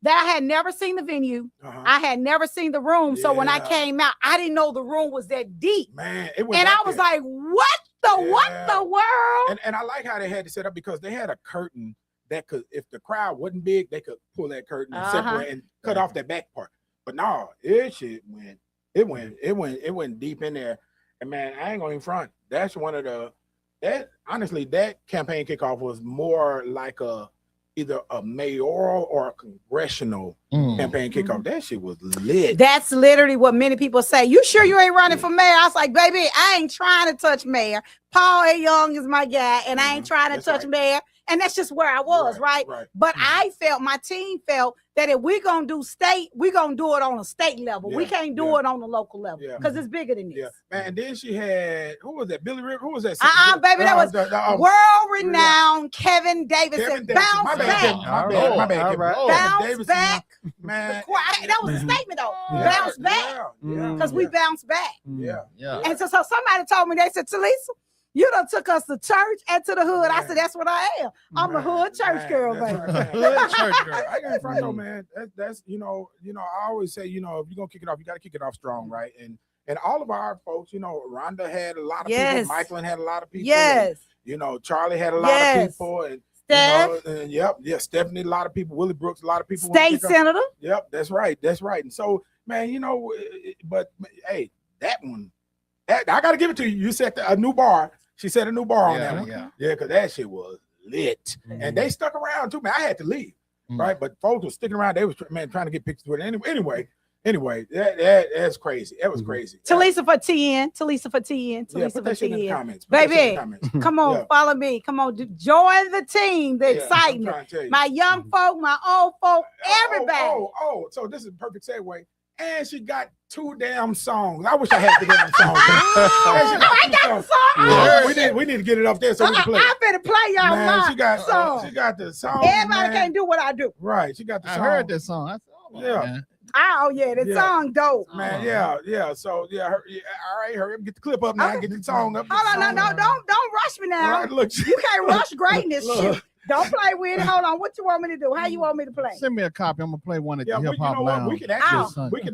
That I had never seen the venue. I had never seen the room. So when I Yeah. came out, I didn't know the room was that deep. Man, it was. And up I was there. like, what the world? And I like how they had to set up because they had a curtain that could, if the crowd wasn't big, they could pull that curtain and separate and cut off that back part. But no, it went deep in there. And man, I ain't gonna even front. That's one of honestly, that campaign kickoff was more like either a mayoral or a congressional campaign kickoff. That shit was lit. That's literally what many people say. You sure you ain't running for mayor? I was like, baby, I ain't trying to touch mayor. Paul A. Young is my guy, and I ain't trying to touch mayor. And that's just where I was, right? But I felt, my team felt that if we're going to do state, we're going to do it on a state level. We can't do it on the local level because it's bigger than this. Yeah, man. And then she had, who was that? Billy River? Who was that? Baby, that was world-renowned Kevin Davis. Kevin Davis. Bounce My back. bad. Bounce Davis, back. man. That was a statement, though. Bounce back. Because we bounced back. Yeah. And so somebody told me, they said, Talisa, You done took us to church and to the hood. I said, that's what I am. I'm a hood church girl, baby. Hood church girl. I got in front though, man. That's I always say, if you're gonna kick it off, you gotta kick it off strong, right? And all of our folks, Rhonda had a lot of people, Michaelin had a lot of people. Yes. And, Charlie had a lot of people, and Steph. Stephanie, a lot of people, Willie Brooks, a lot of people. State senator. Yep, that's right. And so, man, but hey, that one, I gotta give it to you. You set a new bar. She set a new bar on that one. Yeah, because that shit was lit. And they stuck around too, man. I had to leave, right? But folks were sticking around. They was trying to get pictures with it. Anyway, that's crazy. That was crazy. Talisa for 10. Talisa for 10. Yeah, Talisa put that for shit in the 10. comments. Put that shit in Baby, the comments. come on, follow me. Come on, join the team, the Yeah, I'm excitement. trying to tell you. My young folk, my old folk, everybody. So this is a perfect segue. And she got 2 damn songs. I wish I had the damn songs. I got the song. Yeah, we need to get it up there so we can play. I better play y'all Man, my she got song. she got the song. Everybody man. can't do what I do. Right. She got the I song. heard that song. I said, oh, Yeah. man. Oh yeah, the song dope. Man, yeah. So all right, hurry up, get the clip up now, get the song up. Hold on, no, don't rush me now. Right, look. You can't rush greatness. Look. Shit. Don't play with it. Hold on, what you want me to do? How you want me to play? Send me a copy. I'm gonna play one at Yeah, the Hip Hop Lounge. we can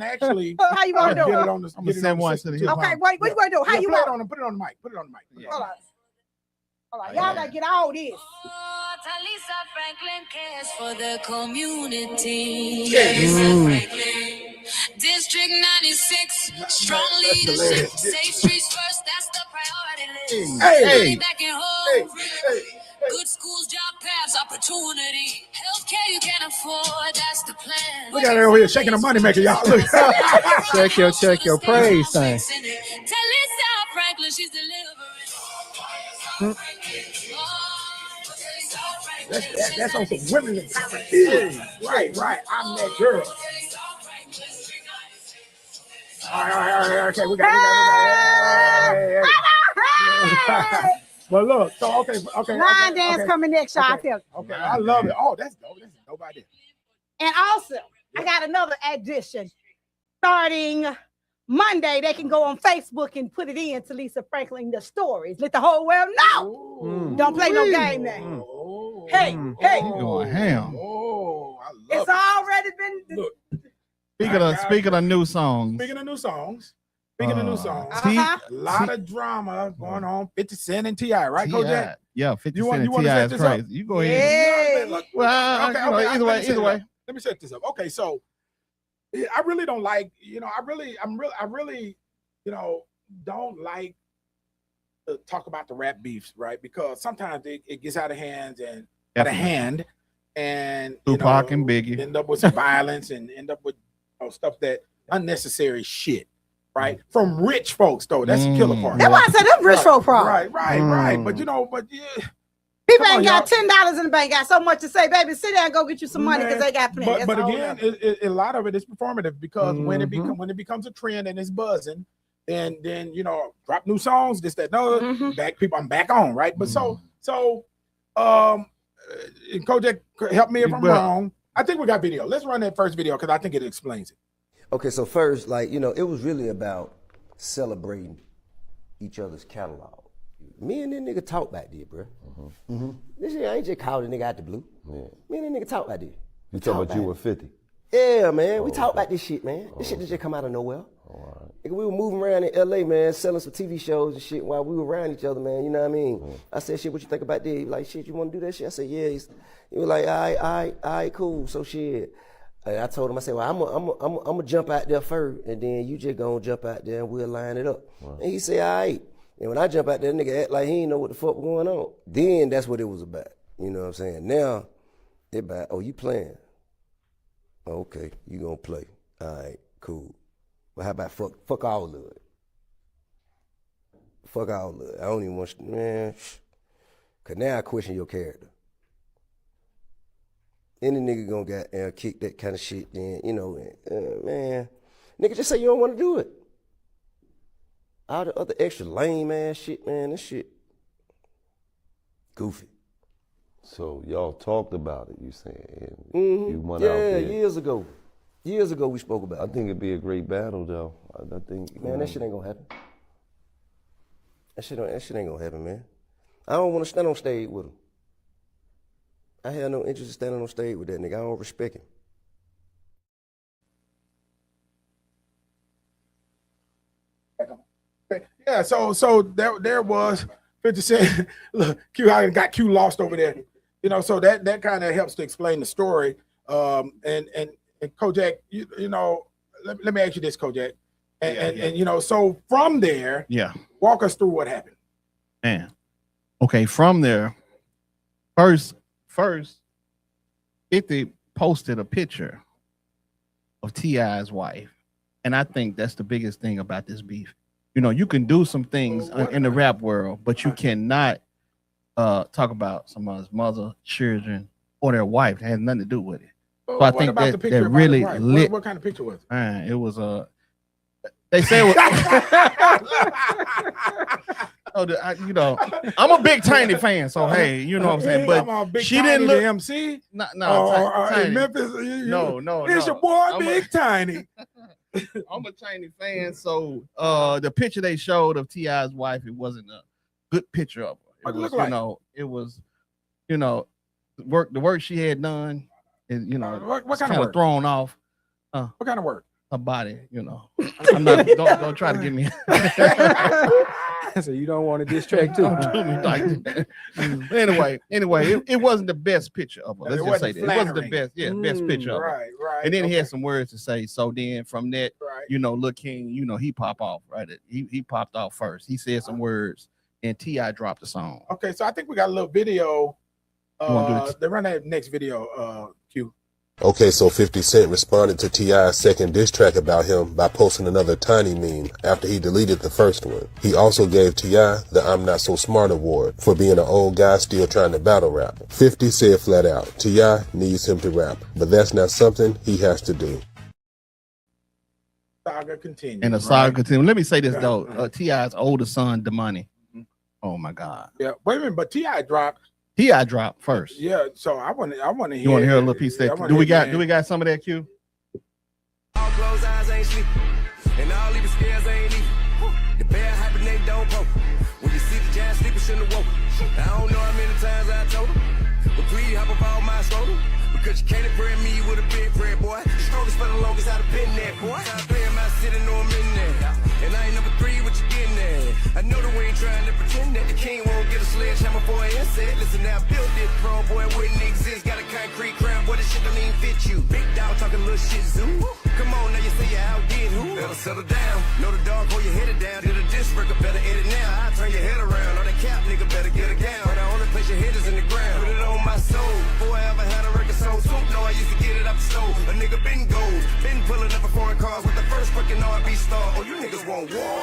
actually How you want to get do it it? on the. I'm gonna send one to the Hip Hop. Okay, wait, what you gonna do? How you play want? it on? Put it on the mic. Put it on the mic. Hold on, y'all gotta get all this. Talisa Franklin cares for the community. District 96, strong leadership. Safe streets first, that's the priority list. Hey. Back in home. Good schools, job paths, opportunity. Healthcare you can afford, that's the plan. Look at her over here shaking the money maker, y'all. Look. Check your praise thing. Talisa Franklin, she's delivering. That's on some women empowerment. Right. I'm that girl. All right. Okay, we got. Hey. Well, look. So okay. Line dance coming next, y'all. Okay, I love it. Oh, that's dope. That's a dope idea. And also, I got another addition. Starting Monday, they can go on Facebook and put it in to Talisa Franklin, the stories. Let the whole world know. Don't play no game now. Hey. You going ham. Oh, I love It's already been. Look. Speaking of new songs. Speaking of new songs. Uh-huh. A lot of drama going on. 50 Cent and T.I., right, Kojak? Yeah, 50 You Cent and wanna T.I. set is this crazy. up? You go ahead. Look, Well, either way. Let me set this up. Okay, so I really don't like, I really don't like to talk about the rap beefs, right? Because sometimes it gets out of hand and Tupac and Biggie end up with some violence and end up with stuff that unnecessary shit, right? From rich folks, though. That's the killer part. That's why I said them rich folk problem. Right. But people ain't got $10 in the bank. Got so much to say, baby. Sit down and go get you some money because they got plenty. But again, a lot of it is performative because when it becomes a trend and it's buzzing, then drop new songs, this, that, no, I'm back on, right? But Kojak, help me if I'm wrong. I think we got video. Let's run that first video because I think it explains it. Okay, so first, it was really about celebrating each other's catalog. Me and that nigga talk back there, bro. This shit, I ain't just called a nigga out the blue. Yeah. Me and that nigga talk back there. You talking about you were 50? Yeah, man. We talk about this shit, man. This shit just come out of nowhere. Nigga, we were moving around in LA, man, selling some TV shows and shit while we were around each other, man. You know what I mean? I said, shit, what you think about that? He was like, shit, you want to do that shit? I said, yeah. He was like, all right, cool. So shit. I told him, I said, well, I'm gonna jump out there first, and then you just gonna jump out there and we'll line it up. And he said, all right. And when I jump out there, nigga act like he ain't know what the fuck was going on. Then that's what it was about. You know what I'm saying? Now, it about, oh, you playing? Okay, you gonna play. All right, cool. But how about fuck all of it? Fuck all of it. I don't even want you, man. Cause now I question your character. Any nigga gonna get kick that kind of shit, then, man. Nigga, just say you don't want to do it. All the other extra lame ass shit, man, this shit goofy. So y'all talked about it, you saying? Mm-hmm. You went out there. Years ago. Years ago we spoke about it. I think it'd be a great battle, though. I think, man, that shit ain't gonna happen. That shit ain't gonna happen, man. I don't want to stand on stage with him. I have no interest in standing on stage with that nigga. I don't respect him. Yeah, so there was 50 Cent. Look, I got Q lost over there. You know, so that kind of helps to explain the story. And Kojak, you know, let me ask you this, Kojak. And you know, so from there, walk us through what happened. Man. Okay, from there, first 50 posted a picture of T.I.'s wife. And I think that's the biggest thing about this beef. You know, you can do some things in the rap world, but you cannot talk about someone's mother, children, or their wife. It has nothing to do with it. So I think that really lit. What kind of picture was it? It was they say it was, you know, I'm a big Tiny fan, so hey, you know what I'm saying. But she didn't look MC. No, in Memphis. No. It's your boy, Big Tiny. I'm a Tiny fan, so the picture they showed of T.I.'s wife, it wasn't a good picture of her. It was, you know, it was, you know, the work she had done, is, you know, what kind of work? Thrown off. What kind of work? Her body, you know. I'm not. Don't try to get me. So you don't want to distract too. Don't do me like that. Anyway, it wasn't the best picture of her. Let's just say that. It wasn't the best, best picture of her. Right. And then he had some words to say. So then from that, you know, Lil King, you know, he popped off, right? He popped off first. He said some words, and T.I. dropped the song. Okay, so I think we got a little video. They run that next video, Q. Okay, so 50 Cent responded to T.I.'s second diss track about him by posting another Tiny meme after he deleted the first one. He also gave T.I. the I'm Not So Smart award for being an old guy still trying to battle rap. 50 said flat out, T.I. needs him to rap, but that's not something he has to do. Saga continues. And the saga continues. Let me say this though, T.I.'s oldest son, Damani. Oh my God. Yeah, wait a minute, but T.I. dropped. T.I. dropped first. Yeah, so I want to hear. You want to hear a little piece of that? Do we got some of that, Q? All closed eyes ain't sleep, and all even scares ain't leave. The bear hibernate don't poke. When you see the giant sleeping, shouldn't have woke. I don't know how many times I told him, but please hop up on my shoulder, because you can't impress me with a big bread, boy. The strongest for the longest, I'd have been there, boy. I play in my city, know I'm in there, and I ain't number 3, what you getting there? I know that we ain't trying to pretend that the king won't get a sledgehammer for an insect. Listen, now built this throne, boy, it wouldn't exist. Got a concrete crown, boy, this shit don't even fit you. Big dog talking little shit zoo. Come on, now you say you outdid who? Better settle down. Know the dog, hold your head down. Did a disc record, better edit now. I turn your head around. All that cap, nigga, better get a gown. The only place your head is in the ground. Put it on my soul. Before I ever had a record sold. Soup, no, I used to get it up the stove. A nigga been gold. Been pulling up a foreign cars with the first fucking R&B star. Oh, you niggas want war.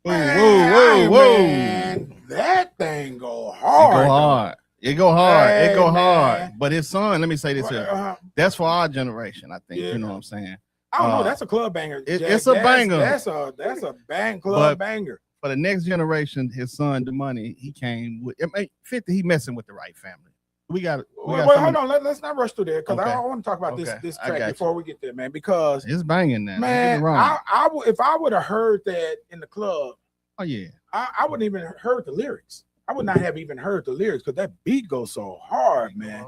Whoa. Man, that thing go hard. It go hard. But his son, let me say this here. That's for our generation, I think. You know what I'm saying? I don't know. That's a club banger. It's a banger. That's a bang club banger. For the next generation, his son, Damani, he came with 50. He messing with the right family. We got. Wait, hold on. Let's not rush through there, because I want to talk about this track before we get there, man. Because it's banging now. Man, if I would have heard that in the club, oh yeah, I wouldn't even heard the lyrics. I would not have even heard the lyrics, because that beat goes so hard, man.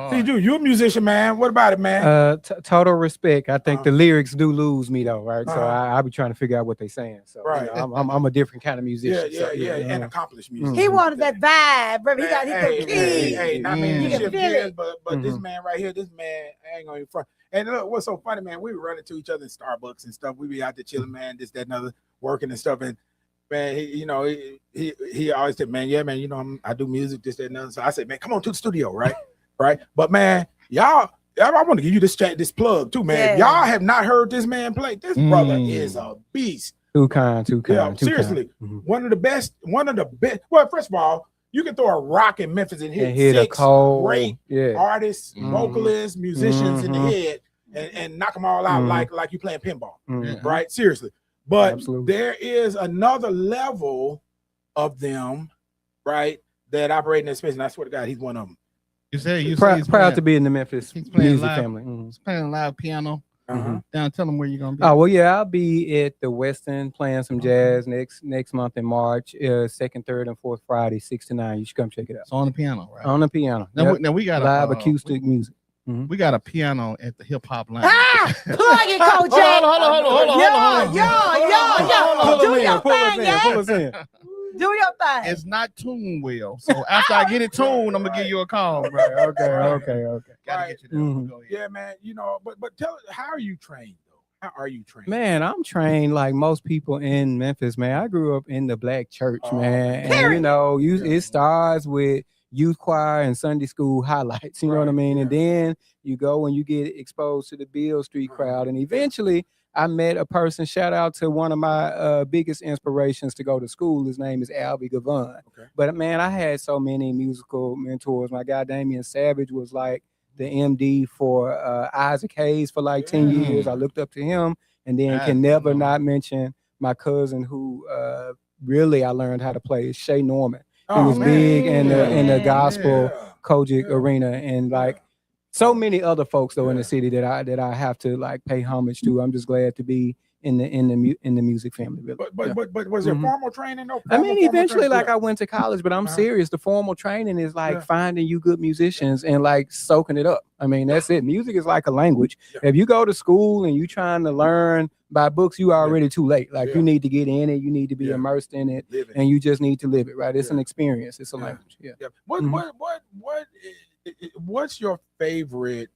See, you're a musician, man. What about it, man? Total respect. I think the lyrics do lose me though, right? So I be trying to figure out what they're saying. So right, you know, I'm a different kind of musician. Yeah, and accomplished musician. He wanted that vibe, bro. He got hey, I mean, you should feel it, but this man right here, this man, I ain't gonna even front. And look, what's so funny, man? We were running to each other in Starbucks and stuff. We be out there chilling, man, this, that, and other, working and stuff. And man, he always said, man, yeah, man, you know, I do music, this, that, and other. So I said, man, come on to the studio, right? Right. But man, I want to give you this plug too, man. Yeah. Y'all have not heard this man play. This brother is a beast. Too kind. Yeah, seriously. One of the best. Well, first of all, you can throw a rock in Memphis and hit 6 great artists, vocalists, musicians in the head and knock them all out like you playing pinball. Right? Seriously. But there is another level of them, right, that operate in that space. And I swear to God, he's one of them. Proud to be in the Memphis music family. He's playing live piano. Down, tell them where you're gonna be. Oh well, yeah, I'll be at the Westin playing some jazz next month in March. Second, third, and fourth Friday, 6 to 9. You should come check it out. It's on the piano, right? On the piano. Now we got live acoustic music. We got a piano at the hip hop lounge. Plug it, Coach. Hold on. Yo. Do your thing, yeah. Pull us in. Do your thing. It's not tuned well, so after I get it tuned, I'm gonna give you a call. Right. Okay. Gotta get you there. Go ahead. Yeah, man. But tell us, how are you trained though? How are you trained? Man, I'm trained like most people in Memphis, man. I grew up in the black church, man. Period. And it starts with youth choir and Sunday school highlights, you know what I mean? And then you go and you get exposed to the Beale Street crowd. And eventually I met a person, shout out to one of my biggest inspirations to go to school. His name is Albie Gavon. Okay. But man, I had so many musical mentors. My guy Damian Savage was like the MD for Isaac Hayes for like 10 years. I looked up to him, and then can never not mention my cousin who really I learned how to play is Shay Norman. He was big in the gospel Kojic arena, and like so many other folks though in the city that I have to like pay homage to. I'm just glad to be in the music family. Really. But was there formal training though? I mean, eventually, like I went to college, but I'm serious. The formal training is like finding you good musicians and like soaking it up. I mean, that's it. Music is like a language. If you go to school and you trying to learn by books, you are already too late. Like you need to get in it. You need to be immersed in it, and you just need to live it. Right? It's an experience. It's a language. What's your favorite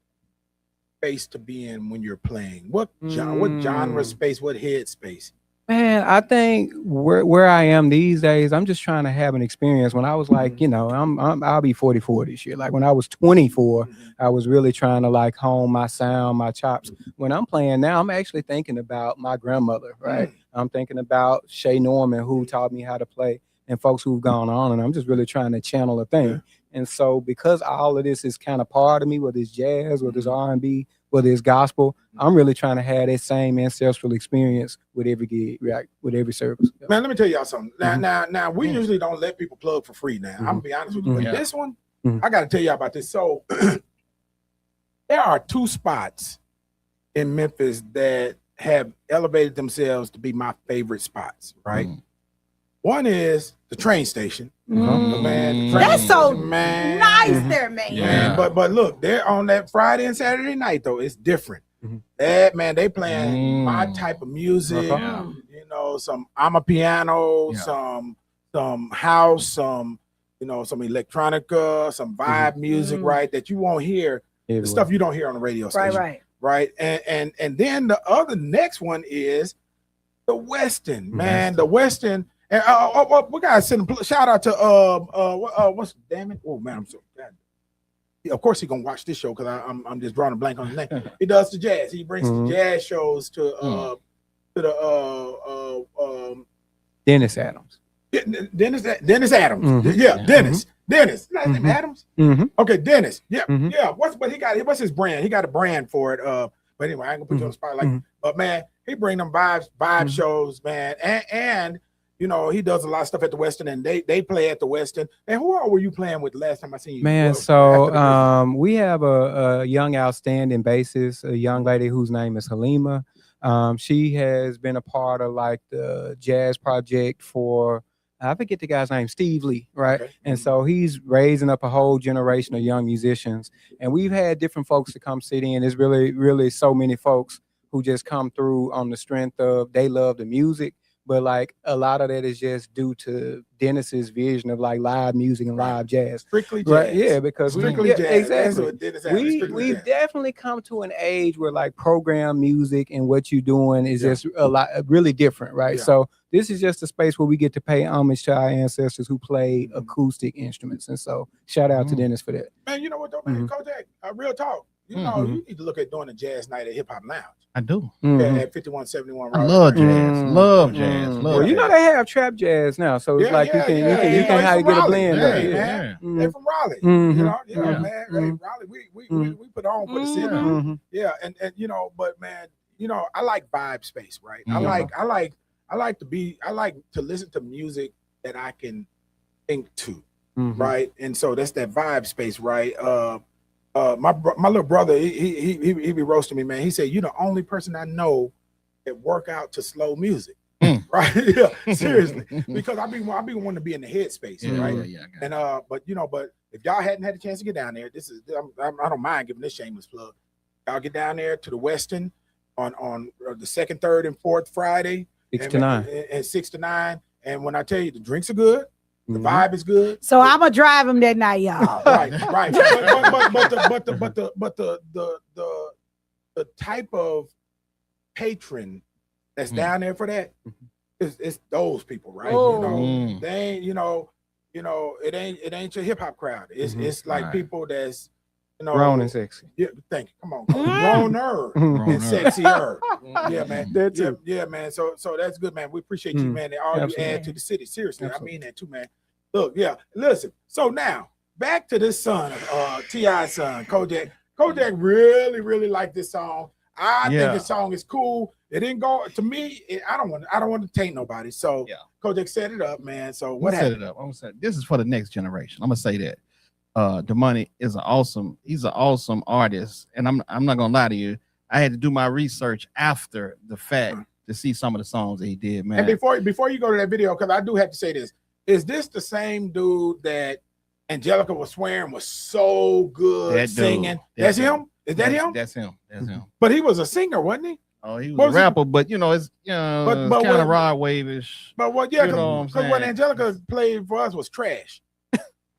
space to be in when you're playing? What genre space? What head space? Man, I think where I am these days, I'm just trying to have an experience. When I was like, I'll be 44 this year. Like when I was 24, I was really trying to like hone my sound, my chops. When I'm playing now, I'm actually thinking about my grandmother, right? I'm thinking about Shay Norman, who taught me how to play, and folks who've gone on, and I'm just really trying to channel a thing. And so because all of this is kind of part of me, whether it's jazz, whether it's R&B, whether it's gospel, I'm really trying to have that same ancestral experience with every gig, right? With every service. Man, let me tell y'all something. Now, we usually don't let people plug for free now. I'm gonna be honest with you. But this one, I gotta tell y'all about this. So there are two spots in Memphis that have elevated themselves to be my favorite spots, right? One is the train station. That's so nice there, man. Yeah. But look, they're on that Friday and Saturday night though. It's different. They playing my type of music. Some piano, some house, some electronica, some vibe music, right? That you won't hear the stuff you don't hear on the radio station. Right. And then the next one is the Westin, man. The Westin. And we gotta send a shout out to what's damn it? Oh man, I'm so bad. Yeah, of course he's gonna watch this show because I'm just drawing a blank on his name. He does the jazz. He brings the jazz shows to the Dennis Adams. Dennis Adams. Yeah, Dennis. Last name Adams. Okay, Dennis. Yeah, yeah. What's his brand? He got a brand for it. But anyway, I ain't gonna put you on the spot like. But man, he bring them vibe shows, man, and he does a lot of stuff at the Westin, and they play at the Westin. And who all were you playing with last time I seen you? Man, so we have a young outstanding bassist, a young lady whose name is Halima. She has been a part of like the jazz project for, I forget the guy's name, Steve Lee, right? Okay. And so he's raising up a whole generation of young musicians. And we've had different folks to come sit in. There's really, really so many folks who just come through on the strength of they love the music. But like a lot of that is just due to Dennis's vision of like live music and live jazz. Strictly jazz. Right? Yeah, because strictly jazz. Exactly. We've definitely come to an age where like program music and what you're doing is just a lot really different, right? Yeah. So this is just a space where we get to pay homage to our ancestors who played acoustic instruments. And so shout out to Dennis for that. Man, you know what though, man? Kojak, real talk. You know, you need to look at doing a jazz night at Hip Hop Lounge. I do. At 5171. I love jazz. Love jazz. Well, you know they have trap jazz now, so it's like you can how you get a blend. They're from Raleigh. Man, Raleigh. We put on for the city. Yeah, and but man, I like vibe space, right? I like to listen to music that I can think to, right? And so that's that vibe space, right? my little brother, he be roasting me, man. He said, "You're the only person I know that work out to slow music." Right? Yeah, seriously. Because I be wanting to be in the headspace, right? And but if y'all hadn't had a chance to get down there, I don't mind giving this shameless plug. Y'all get down there to the Westin on the 2nd, 3rd, and 4th Friday, 6 to 9, and 6 to 9. And when I tell you the drinks are good, the vibe is good. So I'm gonna drive him that night, y'all. Right. But the type of patron that's down there for that it's those people, right? Oh. They ain't, it ain't your hip hop crowd. It's like people that's grown and sexy. Yeah, thank you. Come on, growner and sexier. Yeah, man. That too. Yeah, man. So that's good, man. We appreciate you, man. And all you add to the city. Seriously, I mean that too, man. Look, yeah. Listen. So now back to this son of T.I.'s son, Kojak. Kojak really liked this song. I think the song is cool. It didn't go to me. I don't want to taint nobody. So Kojak set it up, man. So what happened? Set it up. I'm gonna say this is for the next generation. I'm gonna say that. The Money is he's an awesome artist, and I'm not gonna lie to you. I had to do my research after the fact to see some of the songs that he did, man. And before you go to that video, because I do have to say this, is this the same dude that Angelica was swearing was so good singing? That's him? Is that him? That's him. That's him. But he was a singer, wasn't he? Oh, he was a rapper, but it's kind of rod wave-ish. But because what Angelica played for us was trash.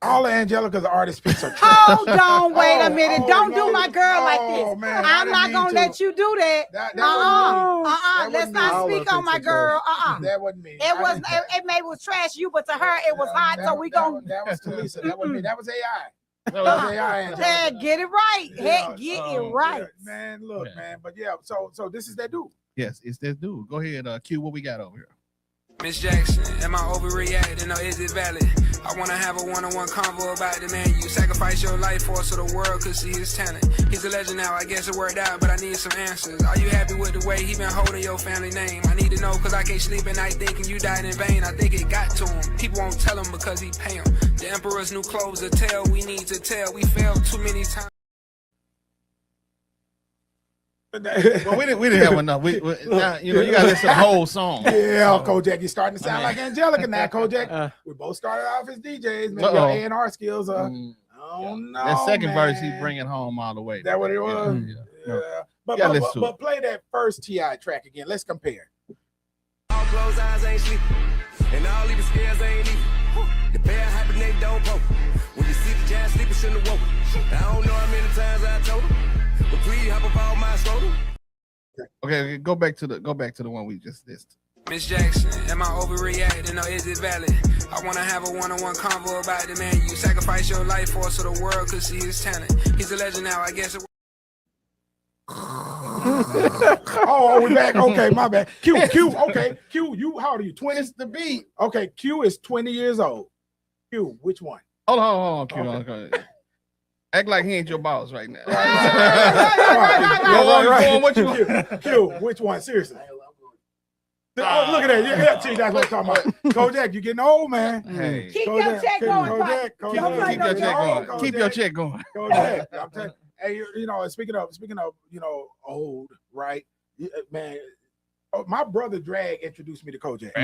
All of Angelica's artist picks are trash. Hold on, wait a minute. Don't do my girl like this. Man, I'm not gonna let you do that. Let's not speak on my girl. That wasn't me. It was. It may was trash you, but to her it was hot. So we gonna. That was Talisa. That wasn't me. That was AI. That was AI. Angelica. Get it right. Get it right. Man, look, man. But yeah. So this is that dude. Yes, it's that dude. Go ahead, Q. What we got over here? Miss Jackson, am I overreacting or is it valid? I wanna have a one-on-one convo about the man you sacrifice your life for so the world could see his talent. He's a legend now, I guess it worked out, but I need some answers. Are you happy with the way he been holding your family name? I need to know cause I can't sleep at night thinking you died in vain. I think it got to him. People won't tell him because he pay him. The emperor's new clothes to tell, we need to tell. We failed too many times. Well, we didn't have enough. You gotta listen to the whole song. Yeah, Kojak, you're starting to sound like Angelica now, Kojak. We both started off as DJs. Maybe your A&R skills are. I don't know. That second verse, he bringing home all the way. That what it was? Yeah. But play that first T.I. track again. Let's compare. All closed eyes ain't sleep, and all even scares ain't eat. The bear hibernate don't poke. When you see the giant sleeping, shouldn't have woke. I don't know how many times I told him. But please hop about my shoulder. Okay, go back to the one we just listed. Miss Jackson, am I overreacting or is it valid? I wanna have a one-on-one convo about the man you sacrifice your life for so the world could see his talent. He's a legend now, I guess it. Oh, we back. Okay, my bad. Q. Okay, Q. You how old are you? 20. It's the beat. Okay, Q is 20 years old. Q, which one? Hold on, Q. Okay. Act like he ain't your boss right now. Right. Q, which one? Seriously. Oh, look at that. Yeah, see, that's what I'm talking about. Kojak, you getting old, man. Hey. Keep your check going. Keep your check going. Kojak, I'm telling you. Hey, speaking of, old, right? Man, my brother Drag introduced me to Kojak.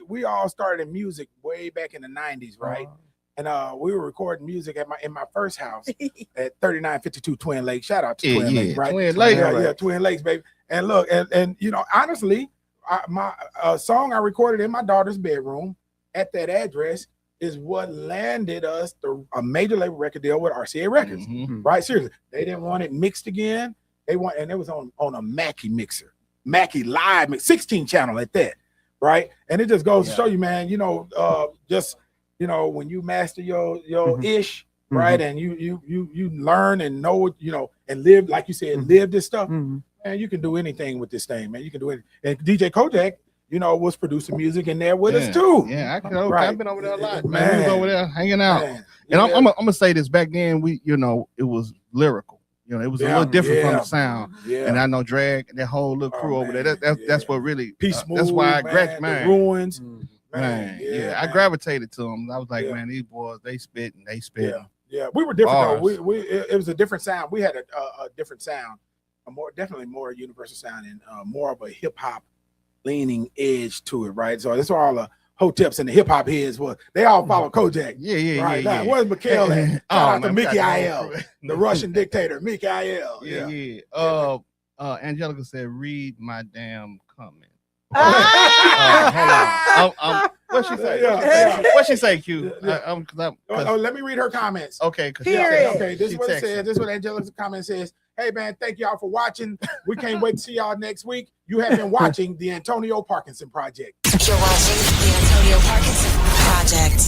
We all started in music way back in the 90s, right? And we were recording music in my first house at 3952 Twin Lakes. Shout out to Twin Lakes, right? Twin Lakes, yeah, Twin Lakes, baby. And look, and honestly, my song I recorded in my daughter's bedroom at that address is what landed us a major label record deal with RCA Records, right? Seriously, they didn't want it mixed again. And it was on a Mackie mixer, Mackie live mix, 16 channel at that, right? And it just goes to show you, man, when you master your ish, right? And you learn and know, and live, like you said, live this stuff, and you can do anything with this thing, man. You can do it. And DJ Kojak, was producing music in there with us too. Yeah, I've been over there a lot, man. He was over there hanging out. Man. And I'm gonna say this, back then it was lyrical. It was a little different from the sound. Yeah. And I know Drag, that whole little crew over there. That's what really Peace Move, that's why I grabbed mine. The Ruins. Man, yeah, I man. gravitated to them. I was like, Yeah. man, these boys, they spit and they spit. Yeah, we were different Bars. though. It was a different sound. We had a different sound, definitely more universal sound and more of a hip hop leaning edge to it, right? So that's why all the hoteps and the hip hop heads they all follow Kojak. Yeah, Right. yeah. Where's Mikhail at? Shout out to man, Mickey we got IL, the Russian dictator, Mickey IL. Yeah. Angelica said, read my damn comment. Hold on. What she say? What she say, Q? Let me read her comments. Okay. Okay, this is what it says. This is what Angelica's comment says. Hey, man, thank y'all for watching. We can't wait to see y'all next week. You have been watching the Antonio Parkinson Project. You're watching the Antonio Parkinson Project.